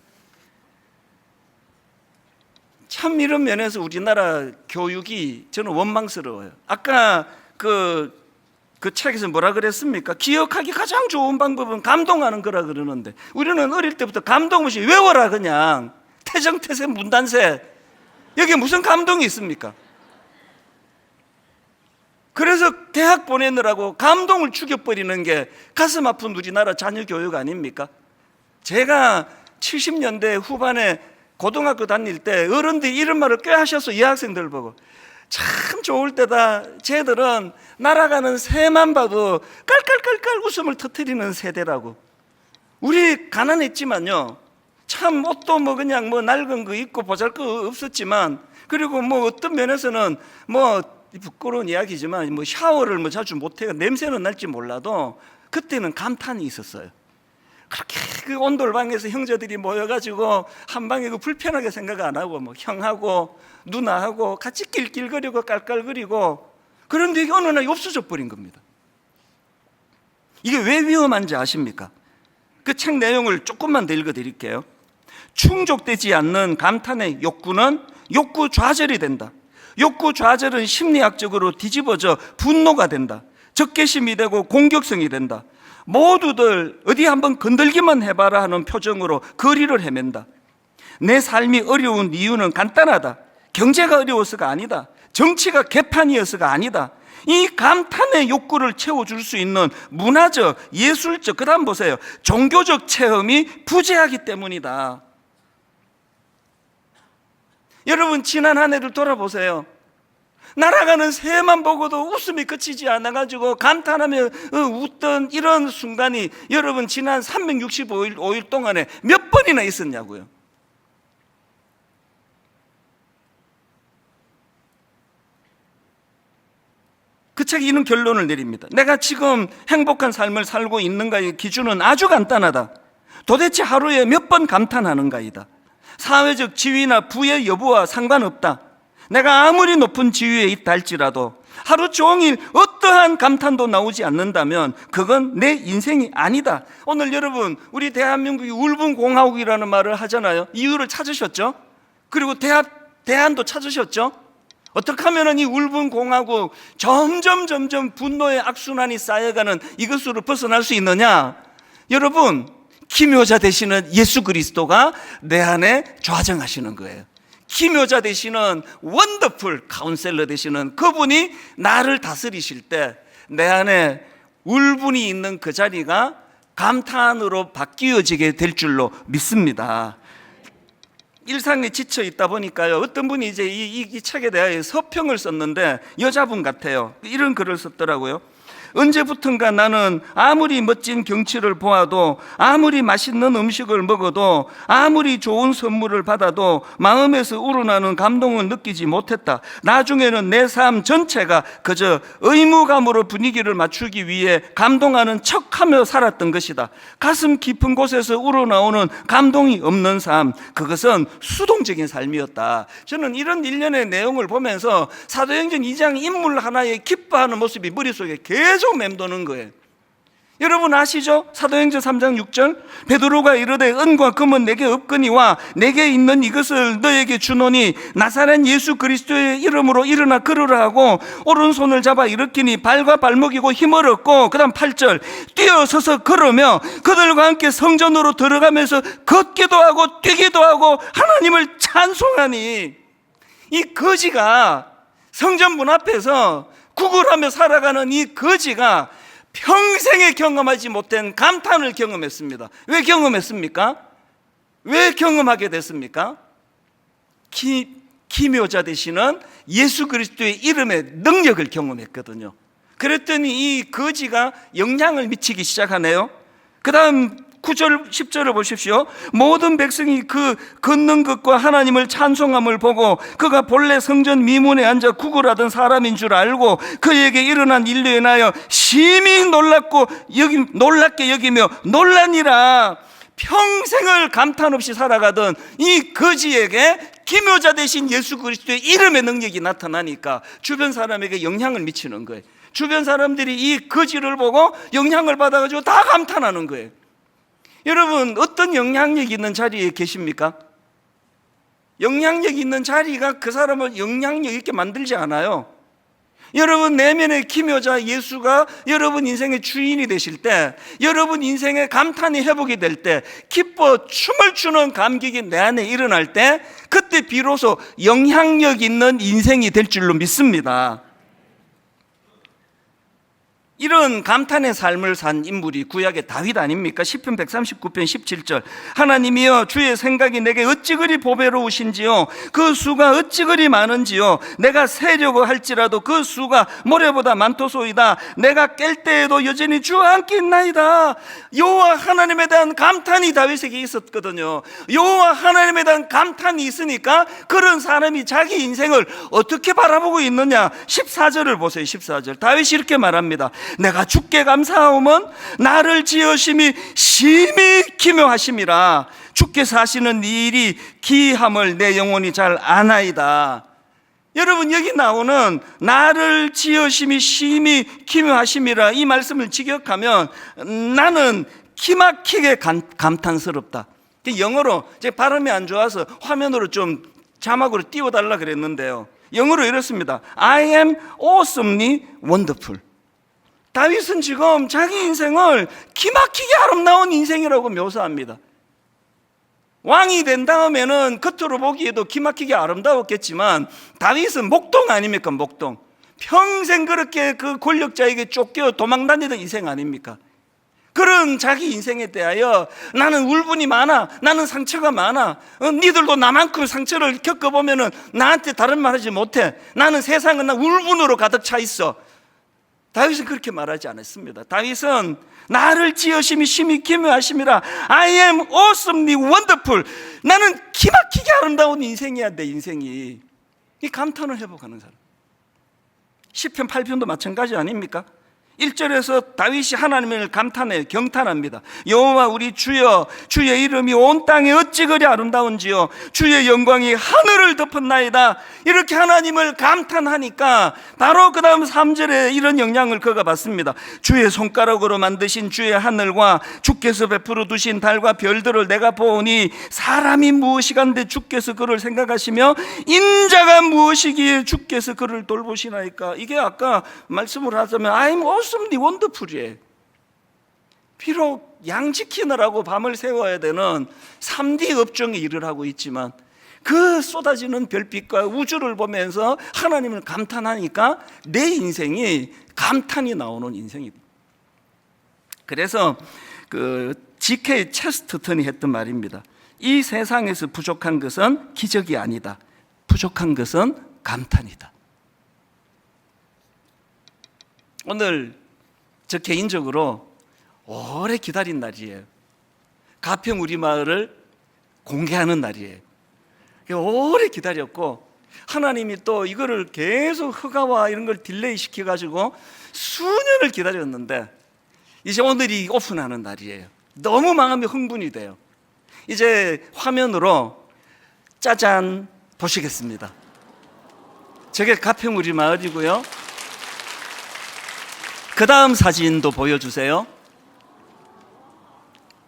참 이런 면에서 우리나라 교육이 저는 원망스러워요. 아까 그 책에서 뭐라 그랬습니까? 기억하기 가장 좋은 방법은 감동하는 거라 그러는데 우리는 어릴 때부터 감동 없이 외워라, 그냥 태정태세 문단세. 여기에 무슨 감동이 있습니까? 그래서 대학 보내느라고 감동을 죽여버리는 게 가슴 아픈 우리나라 자녀 교육 아닙니까? 제가 70년대 후반에 고등학교 다닐 때 어른들이 이런 말을 꽤 하셨어. 이 학생들 보고 참 좋을 때다. 쟤들은 날아가는 새만 봐도 깔깔깔깔 웃음을 터뜨리는 세대라고. 우리 가난했지만요, 참 옷도 뭐 그냥 뭐 낡은 거 입고 보잘것 없었지만, 그리고 뭐 어떤 면에서는 뭐 부끄러운 이야기지만 뭐 샤워를 뭐 자주 못해가 냄새는 날지 몰라도 그때는 감탄이 있었어요. 그렇게 그 온돌방에서 형제들이 모여가지고 한 방에 그 불편하게 생각 안 하고 뭐 형하고 누나하고 같이 낄낄거리고 깔깔거리고, 그런데 이게 어느 날 없어져 버린 겁니다. 이게 왜 위험한지 아십니까? 그 책 내용을 조금만 더 읽어드릴게요. 충족되지 않는 감탄의 욕구는 욕구 좌절이 된다. 욕구 좌절은 심리학적으로 뒤집어져 분노가 된다. 적개심이 되고 공격성이 된다. 모두들 어디 한번 건들기만 해봐라 하는 표정으로 거리를 헤맨다. 내 삶이 어려운 이유는 간단하다. 경제가 어려워서가 아니다. 정치가 개판이어서가 아니다. 이 감탄의 욕구를 채워줄 수 있는 문화적, 예술적, 그 다음 보세요, 종교적 체험이 부재하기 때문이다. 여러분, 지난 한 해를 돌아보세요. 날아가는 새만 보고도 웃음이 그치지 않아가지고 감탄하며 웃던 이런 순간이 여러분 지난 365일 동안에 몇 번이나 있었냐고요. 그 책이 이런 결론을 내립니다. 내가 지금 행복한 삶을 살고 있는가의 기준은 아주 간단하다. 도대체 하루에 몇 번 감탄하는가이다. 사회적 지위나 부의 여부와 상관없다. 내가 아무리 높은 지위에 있다 할지라도 하루 종일 어떠한 감탄도 나오지 않는다면 그건 내 인생이 아니다. 오늘 여러분, 우리 대한민국이 울분공화국이라는 말을 하잖아요. 이유를 찾으셨죠? 그리고 대안도 찾으셨죠? 어떻게 하면 이 울분공화국 점점 분노의 악순환이 쌓여가는 이것으로 벗어날 수 있느냐? 여러분, 기묘자 되시는 예수 그리스도가 내 안에 좌정하시는 거예요. 기묘자 되시는 원더풀 카운셀러 되시는 그분이 나를 다스리실 때 내 안에 울분이 있는 그 자리가 감탄으로 바뀌어지게 될 줄로 믿습니다. 일상에 지쳐 있다 보니까요, 어떤 분이 이제 이 책에 대하여 서평을 썼는데 여자분 같아요. 이런 글을 썼더라고요. 언제부턴가 나는 아무리 멋진 경치를 보아도, 아무리 맛있는 음식을 먹어도, 아무리 좋은 선물을 받아도 마음에서 우러나는 감동을 느끼지 못했다. 나중에는 내 삶 전체가 그저 의무감으로 분위기를 맞추기 위해 감동하는 척하며 살았던 것이다. 가슴 깊은 곳에서 우러나오는 감동이 없는 삶, 그것은 수동적인 삶이었다. 저는 이런 일련의 내용을 보면서 사도행전 2장 인물 하나에 기뻐하는 모습이 머릿속에 계속 맴도는 거예요. 여러분 아시죠? 사도행전 3장 6절, 베드로가 이르되 은과 금은 내게 없거니와 내게 있는 이것을 너에게 주노니 나사렛 예수 그리스도의 이름으로 일어나 걸으라 하고 오른손을 잡아 일으키니 발과 발목이고 힘을 얻고, 그 다음 8절, 뛰어서서 걸으며 그들과 함께 성전으로 들어가면서 걷기도 하고 뛰기도 하고 하나님을 찬송하니, 이 거지가 성전 문 앞에서 구걸하며 살아가는 이 거지가 평생에 경험하지 못한 감탄을 경험했습니다. 왜 경험했습니까? 왜 경험하게 됐습니까? 기묘자 되시는 예수 그리스도의 이름의 능력을 경험했거든요. 그랬더니 이 거지가 영향을 미치기 시작하네요. 그 다음 9절 10절을 보십시오. 모든 백성이 그 걷는 것과 하나님을 찬송함을 보고 그가 본래 성전 미문에 앉아 구걸하던 사람인 줄 알고 그에게 일어난 일로 인하여 심히 놀랍게 여기며 놀라니라. 평생을 감탄 없이 살아가던 이 거지에게 기묘자 되신 예수 그리스도의 이름의 능력이 나타나니까 주변 사람에게 영향을 미치는 거예요. 주변 사람들이 이 거지를 보고 영향을 받아가지고 다 감탄하는 거예요. 여러분, 어떤 영향력 있는 자리에 계십니까? 영향력 있는 자리가 그 사람을 영향력 있게 만들지 않아요. 여러분 내면의 기묘자 예수가 여러분 인생의 주인이 되실 때, 여러분 인생의 감탄이 회복이 될 때, 기뻐 춤을 추는 감격이 내 안에 일어날 때, 그때 비로소 영향력 있는 인생이 될 줄로 믿습니다. 이런 감탄의 삶을 산 인물이 구약의 다윗 아닙니까? 시편 139편 17절, 하나님이여 주의 생각이 내게 어찌 그리 보배로우신지요, 그 수가 어찌 그리 많은지요, 내가 세려고 할지라도 그 수가 모래보다 많도소이다. 내가 깰 때에도 여전히 주와 함께 있나이다. 여호와 하나님에 대한 감탄이 다윗에게 있었거든요. 여호와 하나님에 대한 감탄이 있으니까 그런 사람이 자기 인생을 어떻게 바라보고 있느냐. 14절을 보세요. 14절 다윗이 이렇게 말합니다. 내가 주께 감사하오면 나를 지으심이 심히 기묘하심이라. 주께서 하시는 이 일이 기이함을 내 영혼이 잘 아나이다. 여러분, 여기 나오는 나를 지으심이 심히 기묘하심이라, 이 말씀을 직역하면 나는 기막히게 감탄스럽다. 영어로, 제 발음이 안 좋아서 화면으로 좀 자막으로 띄워달라 그랬는데요, 영어로 이렇습니다. I am awesomely wonderful. 다윗은 지금 자기 인생을 기막히게 아름다운 인생이라고 묘사합니다. 왕이 된 다음에는 겉으로 보기에도 기막히게 아름다웠겠지만 다윗은 목동 아닙니까? 목동. 평생 그렇게 그 권력자에게 쫓겨 도망다니던 인생 아닙니까? 그런 자기 인생에 대하여 나는 울분이 많아, 나는 상처가 많아, 니들도 나만큼 상처를 겪어보면 나한테 다른 말 하지 못해, 나는 세상은 나 울분으로 가득 차 있어. 다윗은 그렇게 말하지 않았습니다. 다윗은 나를 지으심이 심히 기묘하심이라. I am awesomely wonderful. 나는 기막히게 아름다운 인생이야, 내 인생이. 이 감탄을 회복하는 사람. 시편 8편도 마찬가지 아닙니까? 1절에서 다윗이 하나님을 감탄해 경탄합니다. 여호와 우리 주여, 주의 이름이 온 땅에 어찌 그리 아름다운지요, 주의 영광이 하늘을 덮었나이다. 이렇게 하나님을 감탄하니까 바로 그 다음 3절에 이런 영향을 그가 받습니다. 주의 손가락으로 만드신 주의 하늘과 주께서 베풀어 두신 달과 별들을 내가 보오니 사람이 무엇이간데 주께서 그를 생각하시며 인자가 무엇이기에 주께서 그를 돌보시나이까. 이게 아까 말씀을 하자면 I'm awesomely wonderful이에요. 비록 양 지키느라고 밤을 새워야 되는 3D 업종에 일을 하고 있지만 그 쏟아지는 별빛과 우주를 보면서 하나님을 감탄하니까 내 인생이 감탄이 나오는 인생입니다. 그래서 그 G.K. 체스터턴이 했던 말입니다. 이 세상에서 부족한 것은 기적이 아니다. 부족한 것은 감탄이다. 오늘 저 개인적으로 오래 기다린 날이에요. 가평 우리 마을을 공개하는 날이에요. 오래 기다렸고 하나님이 또 이거를 계속 허가와 이런 걸 딜레이 시켜가지고 수년을 기다렸는데 이제 오늘이 오픈하는 날이에요. 너무 마음이 흥분이 돼요. 이제 화면으로 짜잔 보시겠습니다. 저게 가평 우리 마을이고요. 그 다음 사진도 보여주세요.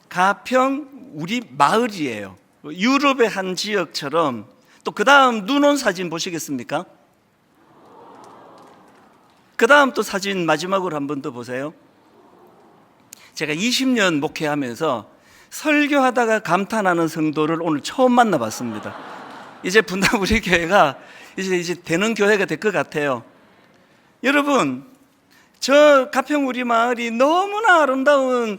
가평 우리 마을이에요. 유럽의 한 지역처럼. 또 그 다음 눈 온 사진 보시겠습니까? 그 다음 또 사진 마지막으로 한 번 더 보세요. 제가 20년 목회하면서 설교하다가 감탄하는 성도를 오늘 처음 만나봤습니다. 이제 분당 우리 교회가 이제 되는 교회가 될 것 같아요. 여러분, 저 가평 우리 마을이 너무나 아름다운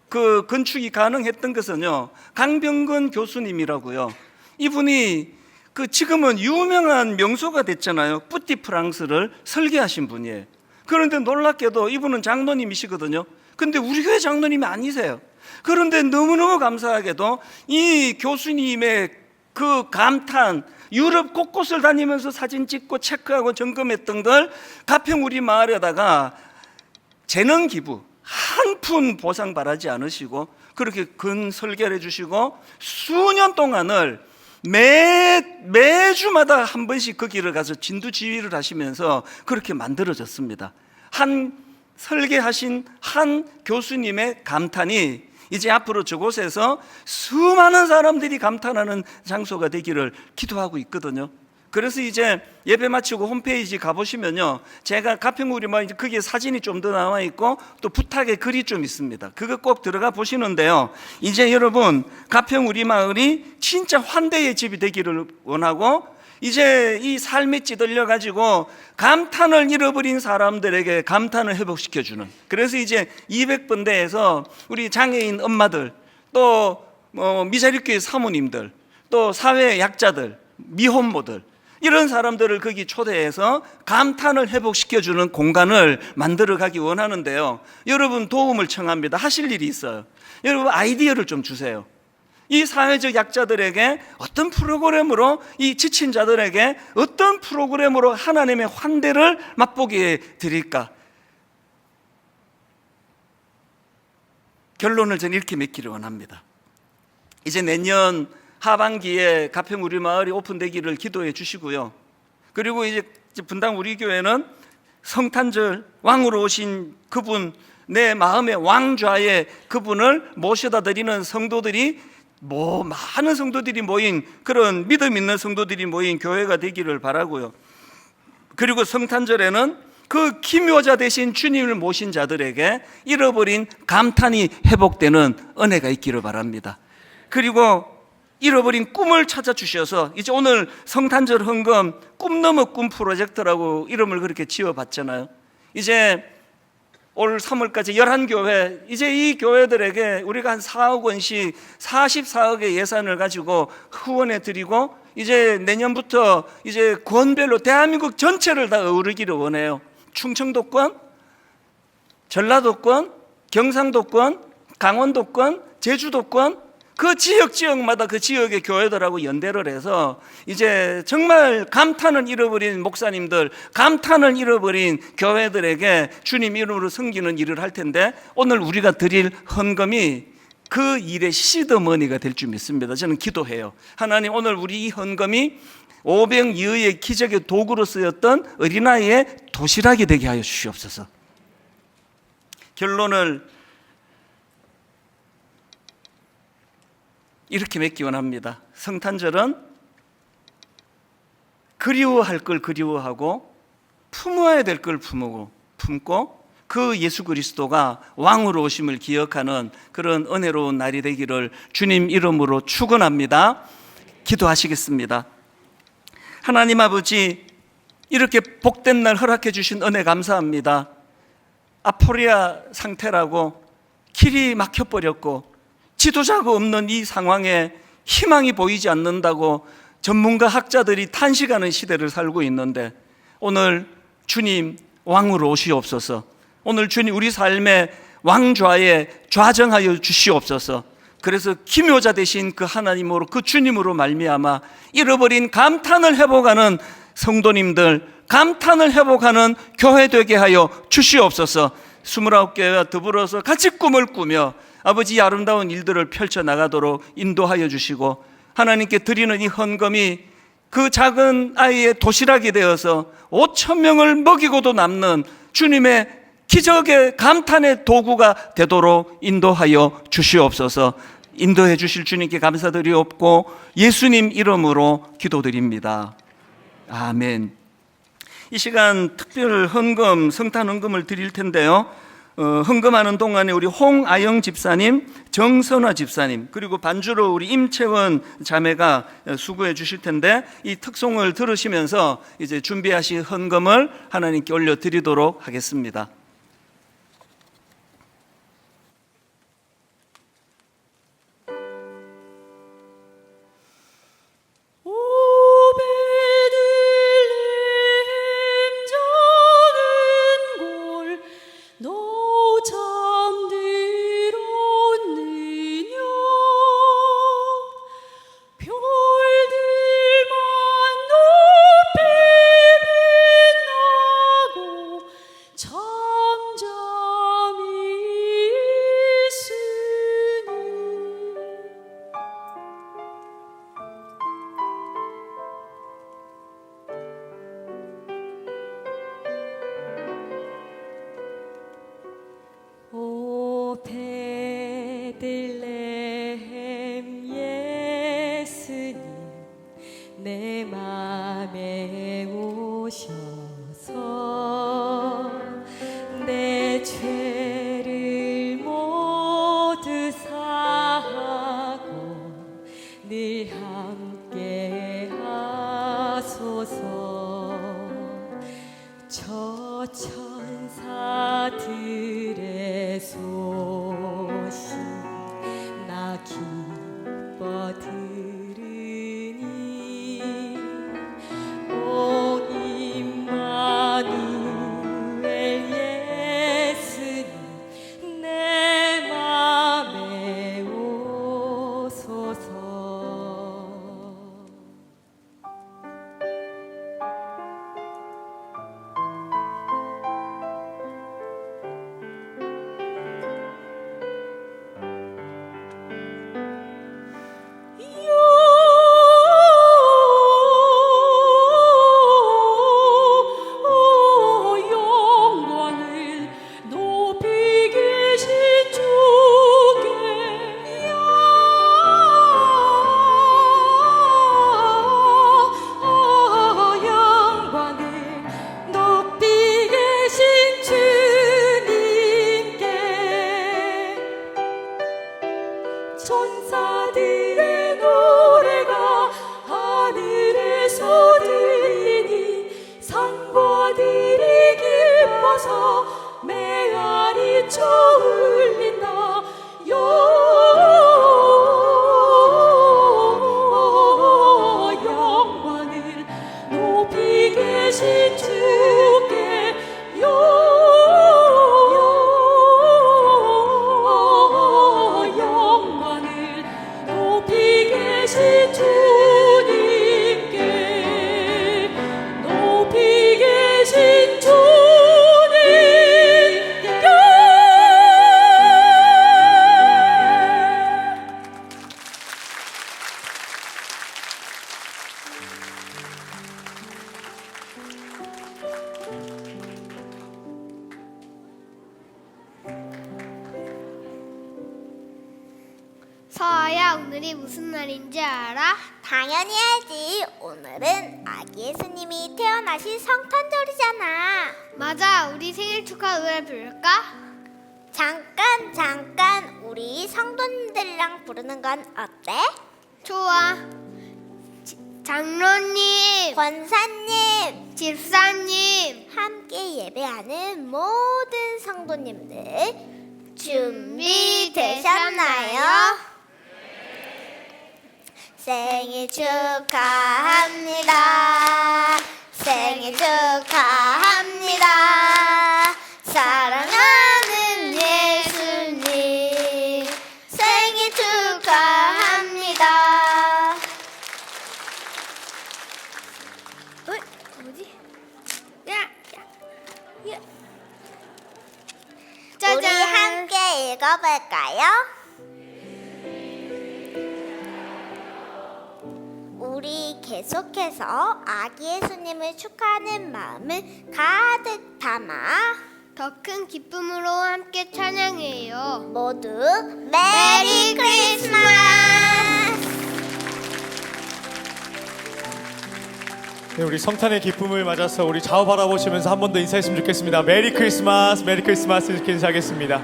그 건축이 가능했던 것은요, 강병근 교수님이라고요. 이분이 그 지금은 유명한 명소가 됐잖아요. 뿌띠 프랑스를 설계하신 분이에요. 그런데 놀랍게도 이분은 장로님이시거든요. 근데 우리 교회 장로님이 아니세요. 그런데 너무너무 감사하게도 이 교수님의 그 감탄, 유럽 곳곳을 다니면서 사진 찍고 체크하고 점검했던 걸 가평 우리 마을에다가 재능 기부 한 푼 보상 바라지 않으시고 그렇게 근 설계를 해주시고 수년 동안을 매주마다 한 번씩 그 길을 가서 진두지휘를 하시면서 그렇게 만들어졌습니다. 한 설계하신 한 교수님의 감탄이 이제 앞으로 저곳에서 수많은 사람들이 감탄하는 장소가 되기를 기도하고 있거든요. 그래서 이제 예배 마치고 홈페이지 가보시면요, 제가 가평우리마을 거기에 사진이 좀 더 나와 있고 또 부탁의 글이 좀 있습니다. 그거 꼭 들어가 보시는데요, 이제 여러분 가평우리마을이 진짜 환대의 집이 되기를 원하고, 이제 이 삶에 찌들려 가지고 감탄을 잃어버린 사람들에게 감탄을 회복시켜주는, 그래서 이제 200번대에서 우리 장애인 엄마들, 또 미자립교회 사모님들, 또 사회 약자들, 미혼모들, 이런 사람들을 거기 초대해서 감탄을 회복시켜주는 공간을 만들어 가기 원하는데요, 여러분 도움을 청합니다. 하실 일이 있어요. 여러분 아이디어를 좀 주세요. 이 사회적 약자들에게 어떤 프로그램으로, 이 지친 자들에게 어떤 프로그램으로 하나님의 환대를 맛보게 드릴까? 결론을 저는 이렇게 맺기를 원합니다. 이제 내년 하반기에 가평우리마을이 오픈되기를 기도해 주시고요, 그리고 이제 분당 우리 교회는 성탄절 왕으로 오신 그분, 내 마음의 왕좌에 그분을 모셔다 드리는 성도들이, 많은 성도들이 모인, 그런 믿음 있는 성도들이 모인 교회가 되기를 바라고요. 그리고 성탄절에는 그 기묘자 되신 주님을 모신 자들에게 잃어버린 감탄이 회복되는 은혜가 있기를 바랍니다. 그리고 잃어버린 꿈을 찾아주셔서, 이제 오늘 성탄절 헌금 꿈 넘어 꿈 프로젝트라고 이름을 그렇게 지어봤잖아요. 이제 올 3월까지 11교회, 이제 이 교회들에게 우리가 한 4억 원씩 44억의 예산을 가지고 후원해 드리고, 이제 내년부터 이제 권별로 대한민국 전체를 다 어우르기를 원해요. 충청도권, 전라도권, 경상도권, 강원도권, 제주도권, 그 지역마다 그 지역의 교회들하고 연대를 해서 이제 정말 감탄을 잃어버린 목사님들, 감탄을 잃어버린 교회들에게 주님 이름으로 섬기는 일을 할 텐데, 오늘 우리가 드릴 헌금이 그 일의 시드머니가 될 줄 믿습니다. 저는 기도해요. 하나님, 오늘 우리 이 헌금이 오병이어의 기적의 도구로 쓰였던 어린아이의 도시락이 되게 하여 주시옵소서. 결론을 이렇게 맺기 원합니다. 성탄절은 그리워할 걸 그리워하고 품어야 될 걸 품고 그 예수 그리스도가 왕으로 오심을 기억하는 그런 은혜로운 날이 되기를 주님 이름으로 축원합니다. 기도하시겠습니다. 하나님 아버지, 이렇게 복된 날 허락해 주신 은혜 감사합니다. 아포리아 상태라고 길이 막혀버렸고 지도자가 없는 이 상황에 희망이 보이지 않는다고 전문가 학자들이 탄식하는 시대를 살고 있는데, 오늘 주님 왕으로 오시옵소서. 오늘 주님 우리 삶의 왕좌에 좌정하여 주시옵소서. 그래서 기묘자 되신 그 하나님으로, 그 주님으로 말미암아 잃어버린 감탄을 회복하는 성도님들, 감탄을 회복하는 교회 되게 하여 주시옵소서. 29교회와 더불어서 같이 꿈을 꾸며 아버지의 아름다운 일들을 펼쳐나가도록 인도하여 주시고, 하나님께 드리는 이 헌금이 그 작은 아이의 도시락이 되어서 5,000명을 먹이고도 남는 주님의 기적의 감탄의 도구가 되도록 인도하여 주시옵소서. 인도해 주실 주님께 감사드리옵고 예수님 이름으로 기도드립니다. 아멘. 이 시간 특별 헌금, 성탄 헌금을 드릴 텐데요, 헌금하는 동안에 우리 홍아영 집사님, 정선화 집사님, 그리고 반주로 우리 임채원 자매가 수고해 주실 텐데, 이 특송을 들으시면서 이제 준비하신 헌금을 하나님께 올려드리도록 하겠습니다. 저 천사들의 소식 나 기뻐 들으니 오 임마누엘 예수님 내 맘에 오소서. 영광을 높이 계신 주께 영광을 높이 계신 주님께 천사들의 노래가 하늘에서 들리니 산과 들이 기뻐서 메아리 쳐 울린다. 영광을 높이 계신 주께 영광을 높이 계신 주님께 높이 계신 주님께 서아야, 오늘이 무슨 날인지 알아? 당연히 알지. 오늘은 아기 예수님이 태어나신 성탄절이잖아. 맞아, 우리 생일 축하 노래 부를까? 잠깐 우리 성도님들이랑 부르는 건 어때? 좋아. 장로님, 권사님, 집사님, 함께 예배하는 모든 성도님들 준비되셨나요? 생일 축하합니다. 생일 축하합니다. 사랑하는 예수님 생일 축하합니다. 뭐지? 야. 우리 짜잔. 함께 읽어볼까요? 우리 계속해서 아기 예수님을 축하하는 마음을 가득 담아 더 큰 기쁨으로 함께 찬양해요. 모두 메리 크리스마스! 네, 우리 성탄의 기쁨을 맞아서 우리 좌우 바라보시면서 한 번 더 인사했으면 좋겠습니다. 메리 크리스마스, 메리 크리스마스 이렇게 인사하겠습니다.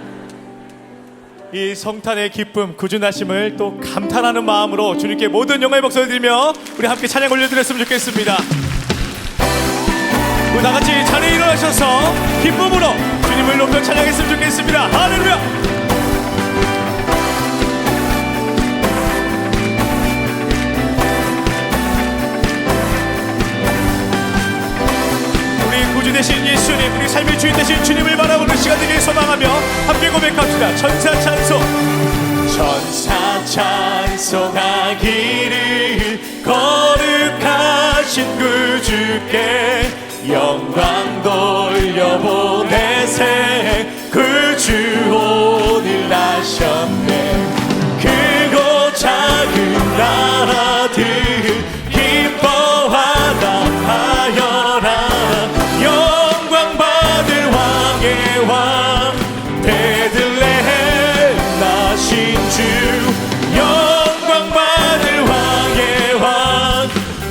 이 성탄의 기쁨, 구준하심을 또 감탄하는 마음으로 주님께 모든 영광의 박수를 드리며 우리 함께 찬양 올려드렸으면 좋겠습니다. 우리 다 같이 자리에 일어나셔서 기쁨으로 주님을 높여 찬양했으면 좋겠습니다. 할렐루야! 구주 되신 예수님, 우리 삶의 주인 되신 주님을 바라보는 시간 되길 소망하며 함께 고백합시다. 천사 찬송. 천사 찬송하기를 거룩하신 구주께 영광 돌려보내세. 구주 오늘 나셨네. 크고 작은 나라들 기뻐하다 하여라. 영광 받을 왕의 왕 베들레헴 나신 주. 영광 받을 왕의 왕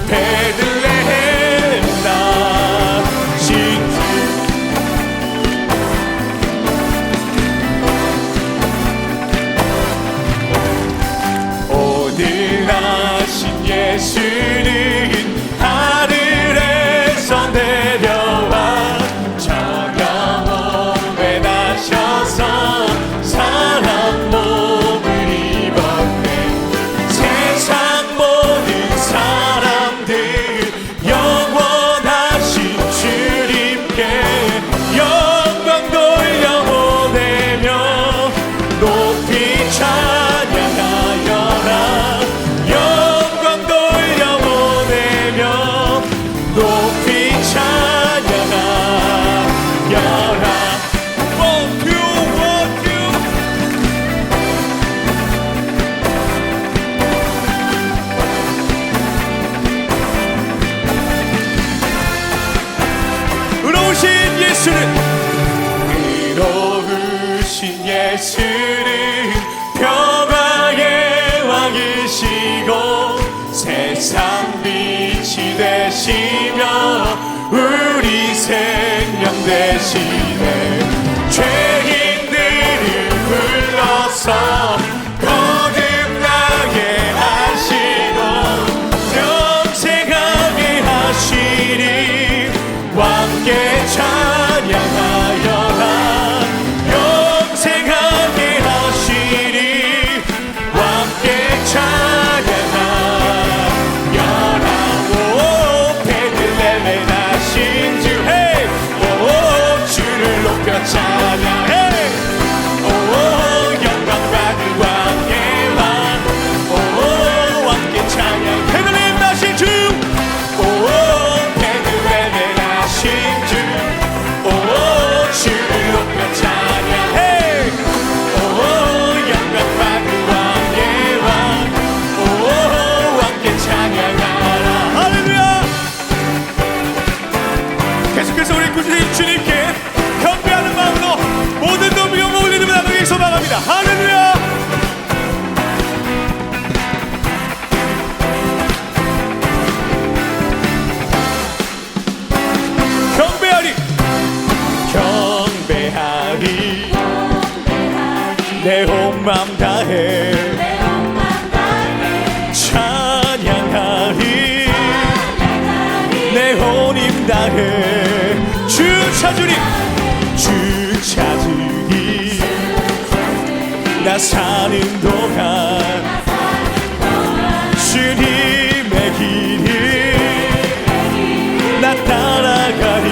베들레헴 나신 주. 높이 찬양하여라. One, two, one, two. 의로우신 예수는 의로우신 예수는 평화의 왕이시고 세상 빛이 되시며 우리 생명 되시네. 죄인들을 불러서 거듭나게 하시고 영생하게 하시니 함께 찬양하여라. 영생하게 하시니 함께 찬양하여라. 오 베들레헴에 나신 주 헤이 오 주를 높여 찬양해. 오 영광 받은 왕의 왕 오 함께 찬양. 베들레헴 나신 주 오 베들레헴에 나신 주 오 주를 높여 찬양해. 오 영광 받은 왕의 왕 오 함께 찬양하라. 할렐루야. 계속해서 우리 꾸준히 주님께 경배하는 마음으로 모든 놈 영광 올리는 나누기 소망합니다. 할렐루야. 경배하리 경배하리 내 온 맘 다해 찬양하리 내 온 힘 다해 주 찾으리 주 찾으리 나 사는 동안 주님의 길을 나 따라가리.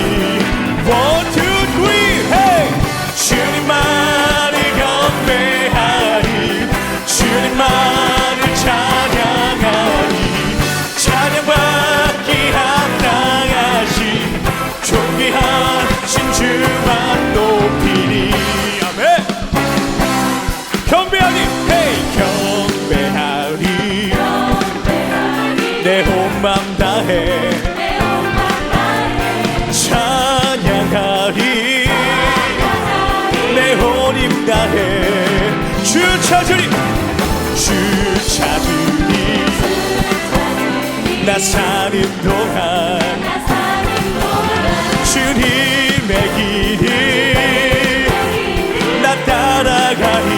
One, two, three, hey! 주님만을 경배하리. 주님만을 찬양하리. 찬양받기 합당하신 존귀하신 주만 높이리. 아멘. 경배하리, hey! 경배하리. 내 온 맘 다해 찬양하리. 내 온 힘 다해 주 찾으리 주 찾으리 나 사는 동안 주님의 길을 나 따라가리.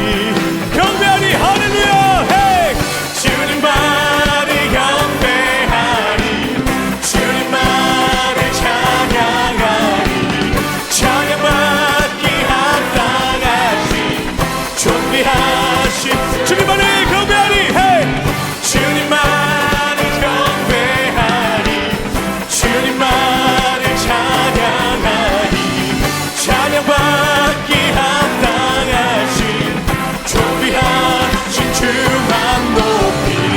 경배하리 할렐루야. 헤이 주님만을 경배하리. 주님만을 찬양하리. 찬양받기 합당하신 존귀하신 주님만을 경배하리. 헤이 주님만을 경배하리. 주님만을 찬양하리. 찬양받기 합당하신 존귀하신 주만 높이리.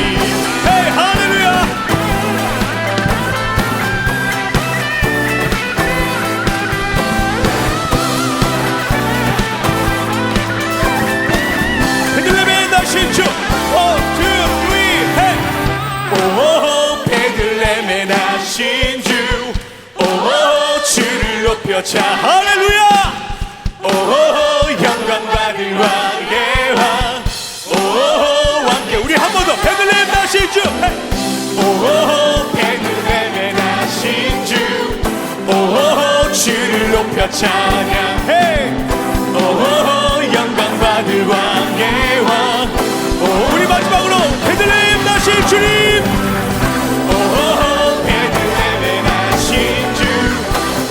헤이 할렐루야. 베들레헴에 나신 주 One, two, three, hey! 오 베들레헴에 나신 주 오 주를 높여 자 할렐루야. 오 영광 받을 왕의 왕 오 왕께 우리 한 번 더 베들레헴 나신 주 hey! 오 베들레헴에 나신 주 오 주를 높여 찬양해. 오 영광 받을 왕의 왕 오 우리 마지막으로 베들레헴 나신 주님 오 베들레헴에 나신 주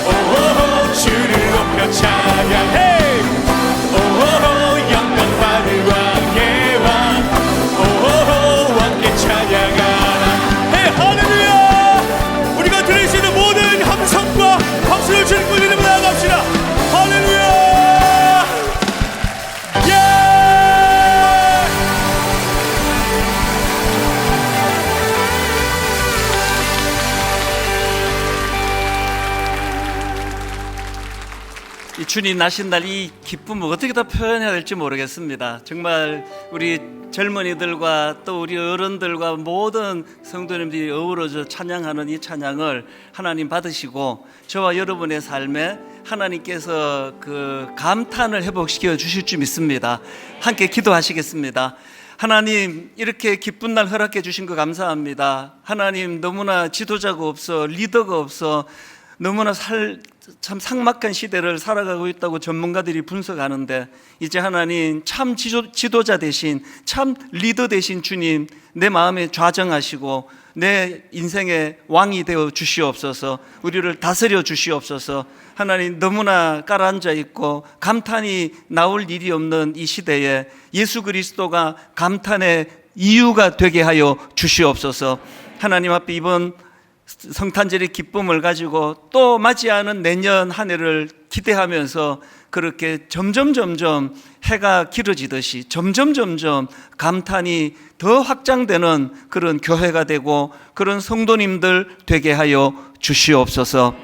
오 주를 높여 찬양해. 오 영광 받을 왕의 왕 오 왕께 찬양하라. 네 할렐루야. 우리가 드릴 수 있는 모든 함성과 박수를 주님 이름으로 나아갑시다. 할렐루야. 예! 이 주님 나신 날 이 기쁨을 어떻게 다 표현해야 될지 모르겠습니다. 정말 우리 젊은이들과 또 우리 어른들과 모든 성도님들이 어우러져 찬양하는 이 찬양을 하나님 받으시고 저와 여러분의 삶에 하나님께서 그 감탄을 회복시켜 주실 줄 믿습니다. 함께 기도하시겠습니다. 하나님, 이렇게 기쁜 날 허락해 주신 거 감사합니다. 하나님, 너무나 지도자가 없어, 리더가 없어, 너무나 참 삭막한 시대를 살아가고 있다고 전문가들이 분석하는데, 이제 하나님 참 지도자 대신, 참 리더 대신 주님, 내 마음에 좌정하시고 내 인생의 왕이 되어 주시옵소서. 우리를 다스려 주시옵소서. 하나님, 너무나 깔아앉아 있고 감탄이 나올 일이 없는 이 시대에 예수 그리스도가 감탄의 이유가 되게 하여 주시옵소서. 하나님 앞에 이번 성탄절의 기쁨을 가지고 또 맞이하는 내년 한 해를 기대하면서 그렇게 점점 해가 길어지듯이 점점 감탄이 더 확장되는 그런 교회가 되고 그런 성도님들 되게 하여 주시옵소서.